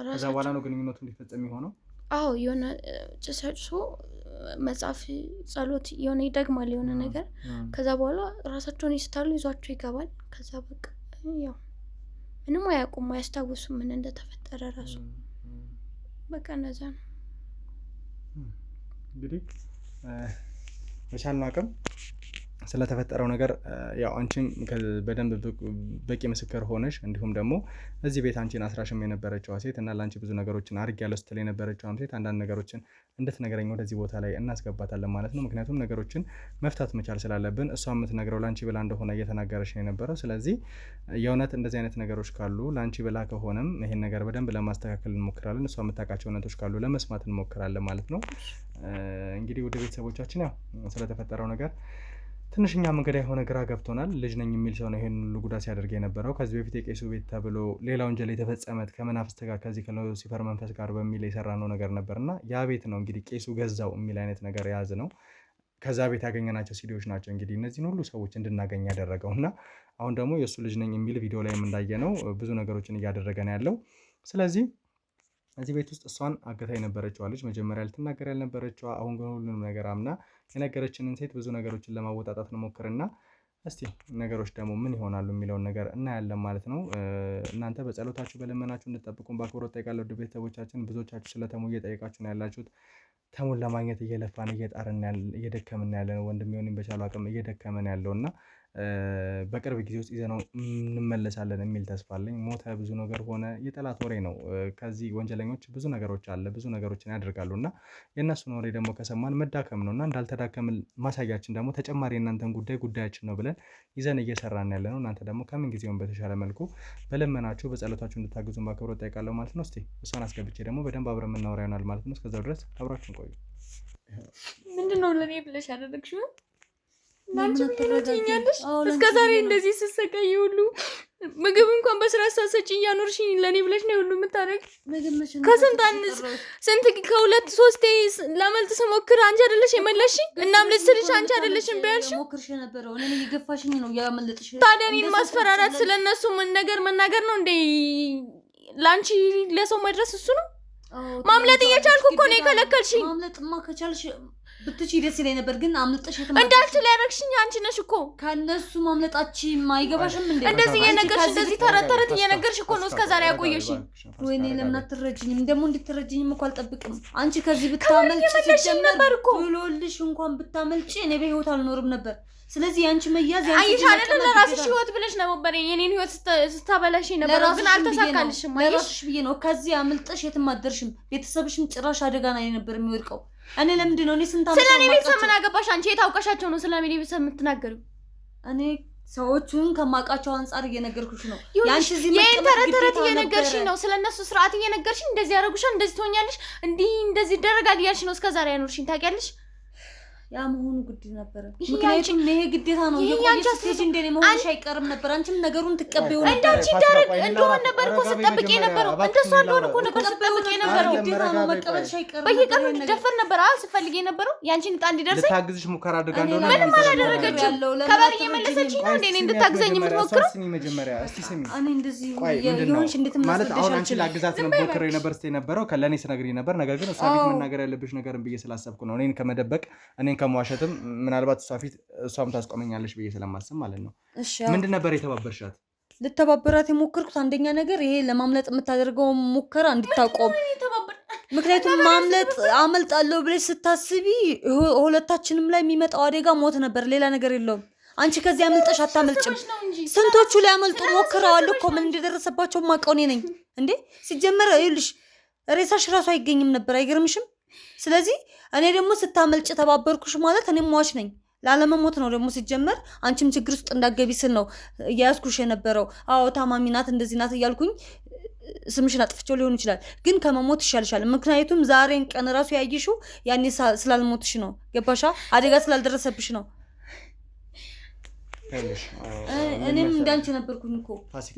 ከዛ በኋላ ነው ግንኙነቱ እንዲፈጸም የሆነው። አዎ የሆነ ጭሰጭሶ መጽሐፍ ጸሎት የሆነ ይደግማል የሆነ ነገር። ከዛ በኋላ ራሳቸውን ይስታሉ፣ ይዟቸው ይገባል። ከዛ በቃ ያው ምንም አያውቁም፣ አያስታውሱም ምን እንደተፈጠረ ራሱ። በቃ እነዛ ነው እንግዲህ በቻልነው አቅም ስለተፈጠረው ነገር ያው አንቺም በደንብ በቂ ምስክር ሆነሽ እንዲሁም ደግሞ እዚህ ቤት አንቺን አስራሽም የነበረችው ሴት እና ላንቺ ብዙ ነገሮችን አድርጊያለሁ ስትል የነበረችው ሴት አንዳንድ ነገሮችን እንድትነግረኝ ወደዚህ ቦታ ላይ እናስገባታለን ማለት ነው። ምክንያቱም ነገሮችን መፍታት መቻል ስላለብን እሷ የምትነግረው ላንቺ ብላ እንደሆነ እየተናገረሽ ነው የነበረው። ስለዚህ የእውነት እንደዚህ አይነት ነገሮች ካሉ ላንቺ ብላ ከሆነም ይሄን ነገር በደንብ ለማስተካከል እንሞክራለን። እሷ የምታውቃቸው እውነቶች ካሉ ለመስማት እንሞክራለን ማለት ነው። እንግዲህ ወደ ቤተሰቦቻችን ያው ስለተፈጠረው ነገር ትንሽኛ መንገድ የሆነ ግራ ገብቶናል። ልጅ ነኝ የሚል ሰው ነው ይሄን ሁሉ ጉዳት ሲያደርግ የነበረው። ከዚህ በፊት የቄሱ ቤት ተብሎ ሌላ ወንጀል የተፈጸመት ከመናፍስት ጋር ከዚህ ከሉሲፈር መንፈስ ጋር በሚል የሰራነው ነገር ነበርና ያ ቤት ነው እንግዲህ ቄሱ ገዛው የሚል አይነት ነገር የያዘ ነው። ከዛ ቤት ያገኘናቸው ሲዲዎች ናቸው እንግዲህ እነዚህን ሁሉ ሰዎች እንድናገኝ ያደረገውና አሁን ደግሞ የእሱ ልጅ ነኝ የሚል ቪዲዮ ላይ እንዳየነው ብዙ ነገሮችን እያደረገ ነው ያለው። ስለዚህ እዚህ ቤት ውስጥ እሷን አገታ የነበረችዋ ልጅ መጀመሪያ ልትናገር ያልነበረችዋ አሁን ግን ሁሉንም ነገር አምና የነገረችንን ሴት ብዙ ነገሮችን ለማወጣጣት እንሞክርና እስቲ ነገሮች ደግሞ ምን ይሆናሉ የሚለውን ነገር እናያለን ማለት ነው። እናንተ በጸሎታችሁ በለመናችሁ እንድትጠብቁን በአክብሮት ጠይቃለሁ። ውድ ቤተሰቦቻችን ብዙዎቻችሁ ስለ ተሙ እየጠየቃችሁ ነው ያላችሁት። ተሙን ለማግኘት እየለፋን እየጣርን እየደከምን ያለ ነው። ወንድም ይሁን በቻለው አቅም እየደከመን ያለውና በቅርብ ጊዜ ውስጥ ይዘነው እንመለሳለን የሚል ተስፋ አለኝ። ሞተ ብዙ ነገር ሆነ የጠላት ወሬ ነው። ከዚህ ወንጀለኞች ብዙ ነገሮች አለ ብዙ ነገሮችን ያደርጋሉና የእነሱን ወሬ ደግሞ ከሰማን መዳከም ነውና እንዳልተዳከምን ማሳያችን ደግሞ ተጨማሪ እናንተን ጉዳያችን ነው ብለን ይዘን እየሰራን ያለ ነው። እናንተ ደግሞ ከምን ጊዜውም በተሻለ መልኩ በለመናችሁ በጸሎታችሁ እንድታግዙን በአክብሮት ጠይቃለሁ ማለት ነው። እስቲ እሷን አስገብቼ ደግሞ በደንብ አብረን የምናወራ ይሆናል ማለት ነው። እስከዛው ድረስ አብራችሁን ቆዩ። ምንድነው ለኔ ብለሽ ያደረግሽው? ናንቺ ምንድነኛለሽ? እስከ ዛሬ እንደዚህ ስሰቃይ ሁሉ ምግብ እንኳን በስራ ሳሰጪ እያኖርሽኝ ለኔ ብለሽ ነው ሁሉ የምታደርግ። ስንት ከሁለት ሶስቴ ለመልጥ ስሞክር አንቺ አይደለሽ የመለስሽኝ? እናም ልስልሽ አንቺ አይደለሽም ቢያልሽ ሞክርሽ ነበረው እኔ እየገፋሽኝ ነው ያመለጥሽ። ታዲያ እኔን ማስፈራራት ስለነሱ ምን ነገር መናገር ነው እንዴ? ላንቺ ለሰው መድረስ እሱ ነው ማምለጥ እየቻልኩ እኮ ነው የከለከልሽኝ። ማምለጥማ ከቻልሽ ብትቺ ደስ ይለኝ ነበር ግን አምልጠሽ እንዳልችል ያደረግሽኝ አንቺ ነሽ እኮ። ከነሱ ማምለጣችን አይገባሽም እንዴ? እንደዚህ እየነገርሽ እንደዚህ ተረት እየነገርሽ እኮ ነው እስከዛሬ ያቆየሽኝ። ወይኔ ለምን አትረጅኝም? ደግሞ እንድትረጅኝም እኮ አልጠብቅም። አንቺ ከዚህ ብታመልጪ ነበር እኮ ብሎልሽ እንኳን ብታመልጪ እኔ በህይወት አልኖርም ነበር። ስለዚህ አንቺ መያዝ አይሽ አይደል ለራስሽ ህይወት ብለሽ ነበር የኔን ህይወት ስታበላሽ ነበር ግን አልተሳካልሽም። ለራስሽ ብዬ ነው። ከዚህ አምልጠሽ የትም አትደርሽም። ቤተሰብሽም ጭራሽ አደጋ ላይ ነበር የሚወድቀው። እኔ ለምንድን ነው እኔ ስንት አመት ስለኔ ቤተሰብ ምን አገባሽ አንቺ? የታውቀሻቸው ነው ስለኔ ቤተሰብ የምትናገሪው? እኔ ሰዎቹን ከማውቃቸው አንፃር እየነገርኩሽ ነው። ያንቺ እዚህ ተረት እየነገርሽኝ ነው። ስለነሱ ስርዓት እየነገርሽኝ እንደዚህ ያደርጉሻል፣ እንደዚህ ትሆኛለሽ፣ እንደዚህ ይደረጋል እያልሽ ነው እስከዛሬ ያኖርሽኝ። ታውቂያለሽ ያ መሆኑ ግድ ነበር። ምክንያቱም ይሄ ግዴታ ነው። የቆየሽ ስቴጅ እንደኔ መሆንሽ አይቀርም ነበር። አንቺም ነገሩን ትቀበዩ ነበር። እንዳንቺ ደረቅ እንደሆነ ነበር እኮ ስጠብቅ የነበረው። እንደሱ እንደሆነ እኮ ነበር ስጠብቅ የነበረው። ግዴታ ነው መቀበልሽ አይቀርም። በየቀኑ እንድደፈር ነበር ስፈልግ የነበረው። ያንቺን ዕጣ እንዲደርሰኝ ልታግዝሽ ሙከራ አድርጋ እንደሆነ ምንም አላደረገችም። ከበር እየመለሰችኝ ነው እንዴ እንድታግዘኝ የምትሞክረው? መጀመሪያ እስቲ ስሚ እኔ እንደዚህ የሆንሽ እንድትመስል ማለት አሁን አንቺ ላግዛት ነው ሞክሬ ነበር ስትይ ነበረው ከለኔ ስነግሪኝ ነበር። ነገር ግን እሷ ቤት መናገር ያለብሽ ነገርን ብዬ ስላሰብኩ ነው እኔን ከመደበቅ እኔን ከመዋሸትም ምናልባት እሷ ፊት እሷም ታስቆመኛለሽ ብዬ ስለማስብ ማለት ነው። ምንድን ነበር የተባበርሻት? ልተባበራት የሞከርኩት አንደኛ ነገር ይሄ ለማምለጥ የምታደርገው ሙከራ እንድታቆም። ምክንያቱም ማምለጥ አመልጣለሁ ብለሽ ስታስቢ ሁለታችንም ላይ የሚመጣው አደጋ ሞት ነበር፣ ሌላ ነገር የለውም። አንቺ ከዚህ አመልጠሽ አታመልጭም። ስንቶቹ ላይ አመልጡ ሞክረዋል እኮ ምን እንደደረሰባቸው ማውቀው እኔ ነኝ እንዴ። ሲጀመር ይኸውልሽ ሬሳሽ ራሱ አይገኝም ነበር። አይገርምሽም? ስለዚህ እኔ ደግሞ ስታመልጭ ተባበርኩሽ ማለት እኔም ሟች ነኝ። ላለመሞት ነው ደግሞ ሲጀመር አንቺም ችግር ውስጥ እንዳገቢ ስል ነው እያያዝኩሽ የነበረው። አዎ ታማሚ ናት እንደዚህ ናት እያልኩኝ ስምሽን አጥፍቼው ሊሆን ይችላል፣ ግን ከመሞት ይሻልሻል። ምክንያቱም ዛሬን ቀን ራሱ ያየሽው ያኔ ስላልሞትሽ ነው። ገባሻ? አደጋ ስላልደረሰብሽ ነው። እኔም እንዳንቺ ነበርኩኝ እኮ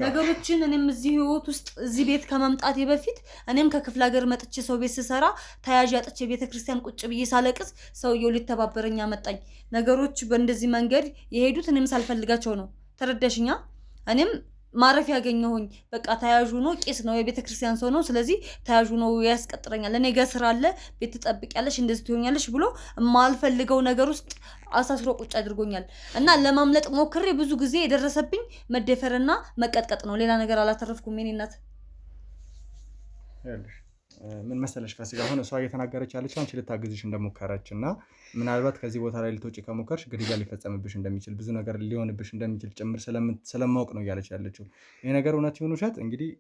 ነገሮችን። እኔም እዚህ ህይወት ውስጥ እዚህ ቤት ከመምጣቴ በፊት እኔም ከክፍለ ሀገር መጥቼ ሰው ቤት ስሰራ ተያዥ አጥቼ ቤተክርስቲያን ቁጭ ብዬ ሳለቅስ ሰውየው ሊተባበረኝ አመጣኝ። ነገሮች በእንደዚህ መንገድ የሄዱት እኔም ሳልፈልጋቸው ነው። ተረዳሽኛ? እኔም ማረፍ ያገኘሁኝ በቃ ተያዡ ነው፣ ቄስ ነው፣ የቤተክርስቲያን ሰው ነው። ስለዚህ ተያዡ ነው ያስቀጥረኛል። እኔ ጋር ስራ አለ፣ ቤት ትጠብቂያለሽ፣ እንደዚህ ትሆኛለሽ ብሎ የማልፈልገው ነገር ውስጥ አሳስሮ ቁጭ አድርጎኛል። እና ለማምለጥ ሞክሬ ብዙ ጊዜ የደረሰብኝ መደፈርና መቀጥቀጥ ነው። ሌላ ነገር አላተረፍኩም። የኔ እናት ምን መሰለሽ ፋሲካ አሁን እሷ እየተናገረች ያለችው አንቺ ልታግዝሽ እንደሞከረች እና ምናልባት ከዚህ ቦታ ላይ ልትወጪ ከሞከርሽ ግድያ ሊፈጸምብሽ እንደሚችል ብዙ ነገር ሊሆንብሽ እንደሚችል ጭምር ስለማወቅ ነው እያለች ያለችው። ይሄ ነገር እውነት ይሁን ውሸት እንግዲህ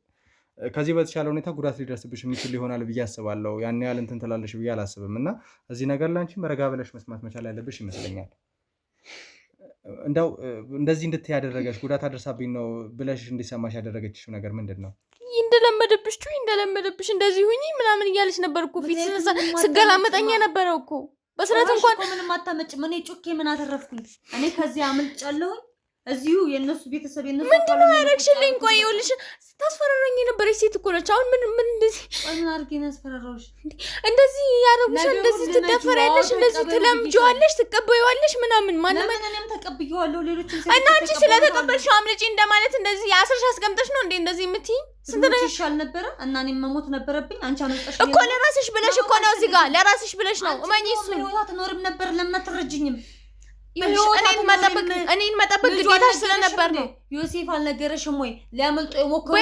ከዚህ በተሻለ ሁኔታ ጉዳት ሊደርስብሽ የሚችል ይሆናል ብዬ አስባለሁ። ያን ያህል እንትን ትላለሽ ብዬ አላስብም እና እዚህ ነገር ላይ አንቺ ረጋ ብለሽ መስማት መቻል ያለብሽ ይመስለኛል። እንደው እንደዚህ እንድትይ ያደረገሽ ጉዳት አደርሳብኝ ነው ብለሽ እንዲሰማሽ ያደረገችሽ ነገር ምንድን ነው? እንደለመደብሽ እንደዚህ ሁኚ ምናምን እያለች ነበር እኮ ፊት ስገላመጠኛ ነበረው እኮ በስራት እንኳን ምንም አታመጭም። እኔ ጩኬ ምን አተረፍኩኝ? እኔ ከዚህ አምልጫለሁኝ። እዚሁ የነሱ ቤተሰብ የነሱ ምንድነው ያረግሽልኝ? ቆይ ይኸውልሽ ታስፈራራኝ የነበረች ሴት እኮ ነች። አሁን ምን እንደዚህ ምን አድርጌ ነው ያስፈራራሁሽ? እንደዚህ ያረጉሻል፣ እንደዚህ ትደፈሪያለሽ፣ እንደዚህ ትለምጂዋለሽ፣ ትቀበይዋለሽ ምናምን ማንም እኔም ተቀብዬዋለሁ። ሌሎችም እና አንቺ ስለተቀበልሽ አምልጪ እንደማለት እንደዚህ አስርሽ አስቀምጠሽ ነው እንዴ እንደዚህ የምትይኝ? ስንት ይሻል ነበረ እና እኔም መሞት ነበረብኝ። አንቺ አመጣሽ እኮ ለራስሽ ብለሽ እኮ ነው እዚህ ጋር ለራስሽ ብለሽ ነው። እማኝ እሱ ህይወት አትኖርም ነበር። ለምን አትረጅኝም? እኔን መጠበቅ ግዴታሽ ስለነበር ነው። ዮሴፍ አልነገረሽም ወይ? ሊያመልጡ የሞከሩ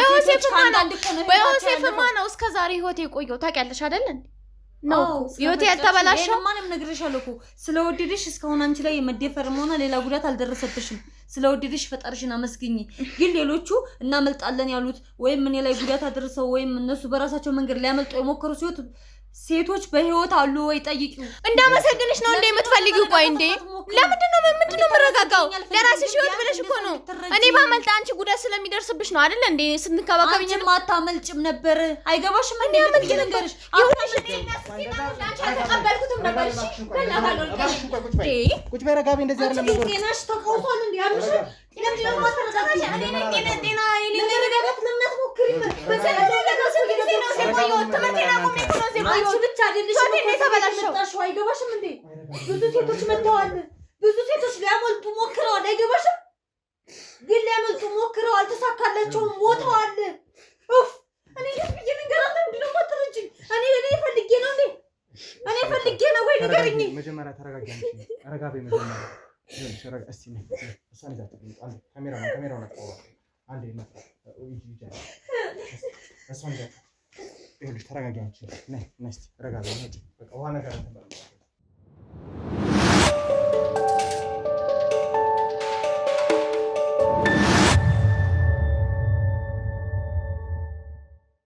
በዮሴፍማ ነው እስከዛሬ ህይወቴ የቆየው ታውቂያለሽ አይደል? ነው ህይወቴ ያልተበላሸው። ማንም ነግሬሻለሁ እኮ ስለወደድሽ እስካሁን አንቺ ላይ የመደፈርም ሆነ ሌላ ጉዳት አልደረሰብሽም። ስለወደድሽ ፈጣሪሽን አመስግኝ። ግን ሌሎቹ እናመልጣለን ያሉት ወይም እኔ ላይ ጉዳት አደረሰው ወይም እነሱ በራሳቸው መንገድ ሊያመልጡ የሞከሩ ሴቶች በህይወት አሉ ወይ? ጠይቂው። እንዳመሰግንሽ ነው እንዴ የምትፈልጊው? ቆይ እንዴ ምንድነው የምረጋጋው? ለራስሽ ህይወት ብለሽ እኮ ነው። እኔ ባመልጥ አንቺ ጉዳት ስለሚደርስብሽ ነው አይደል እንዴ? ስንከባከብኝ አንቺ ማታመልጭም ነበር። አይገባሽም እንዴ? ምን ይነገርሽ? ተቀበልኩትም ነበር። እሺ ቁጭ በይ ረጋቢ። እንደዚህ አይደለም ነገር ጤናሽ ተቆውቷል እንዴ? አብሽ ለምንድነው ማተረጋጋሽ? እኔ ጤና ለመረጋጋት ለምን አትሞክሪም? አንቺ ብቻ አይደለሽም የተበላሸው። አይገባሽም እንዴ? ብዙ ሴቶች መጥተዋል። ብዙ ሴቶች ሊያመልጡ ሞክረዋል። አይገባሽም? ግን ሊያመልጡ ሞክረዋል፣ አልተሳካላቸውም፣ ሞተዋል። ኡፍ እኔ ልጅ ልንገራት ምንድነው ማትረጅኝ? እኔ ፈልጌ ነው እንዴ? እኔ ፈልጌ ነው ወይ ንገሪኝ። መጀመሪያ ተረጋጊ። ረጋቢ መጀመሪያ ሸረጋ እስቲ ነኝ እሷን ይዛት አንዴ ካሜራውን አጥፋው አንዴ ነው እሷን ይዛት ይኸውልሽ ተረጋጊ። አንቺ ነይ እስቲ ረጋቢ። በቃ ዋና ጋር ተመለስ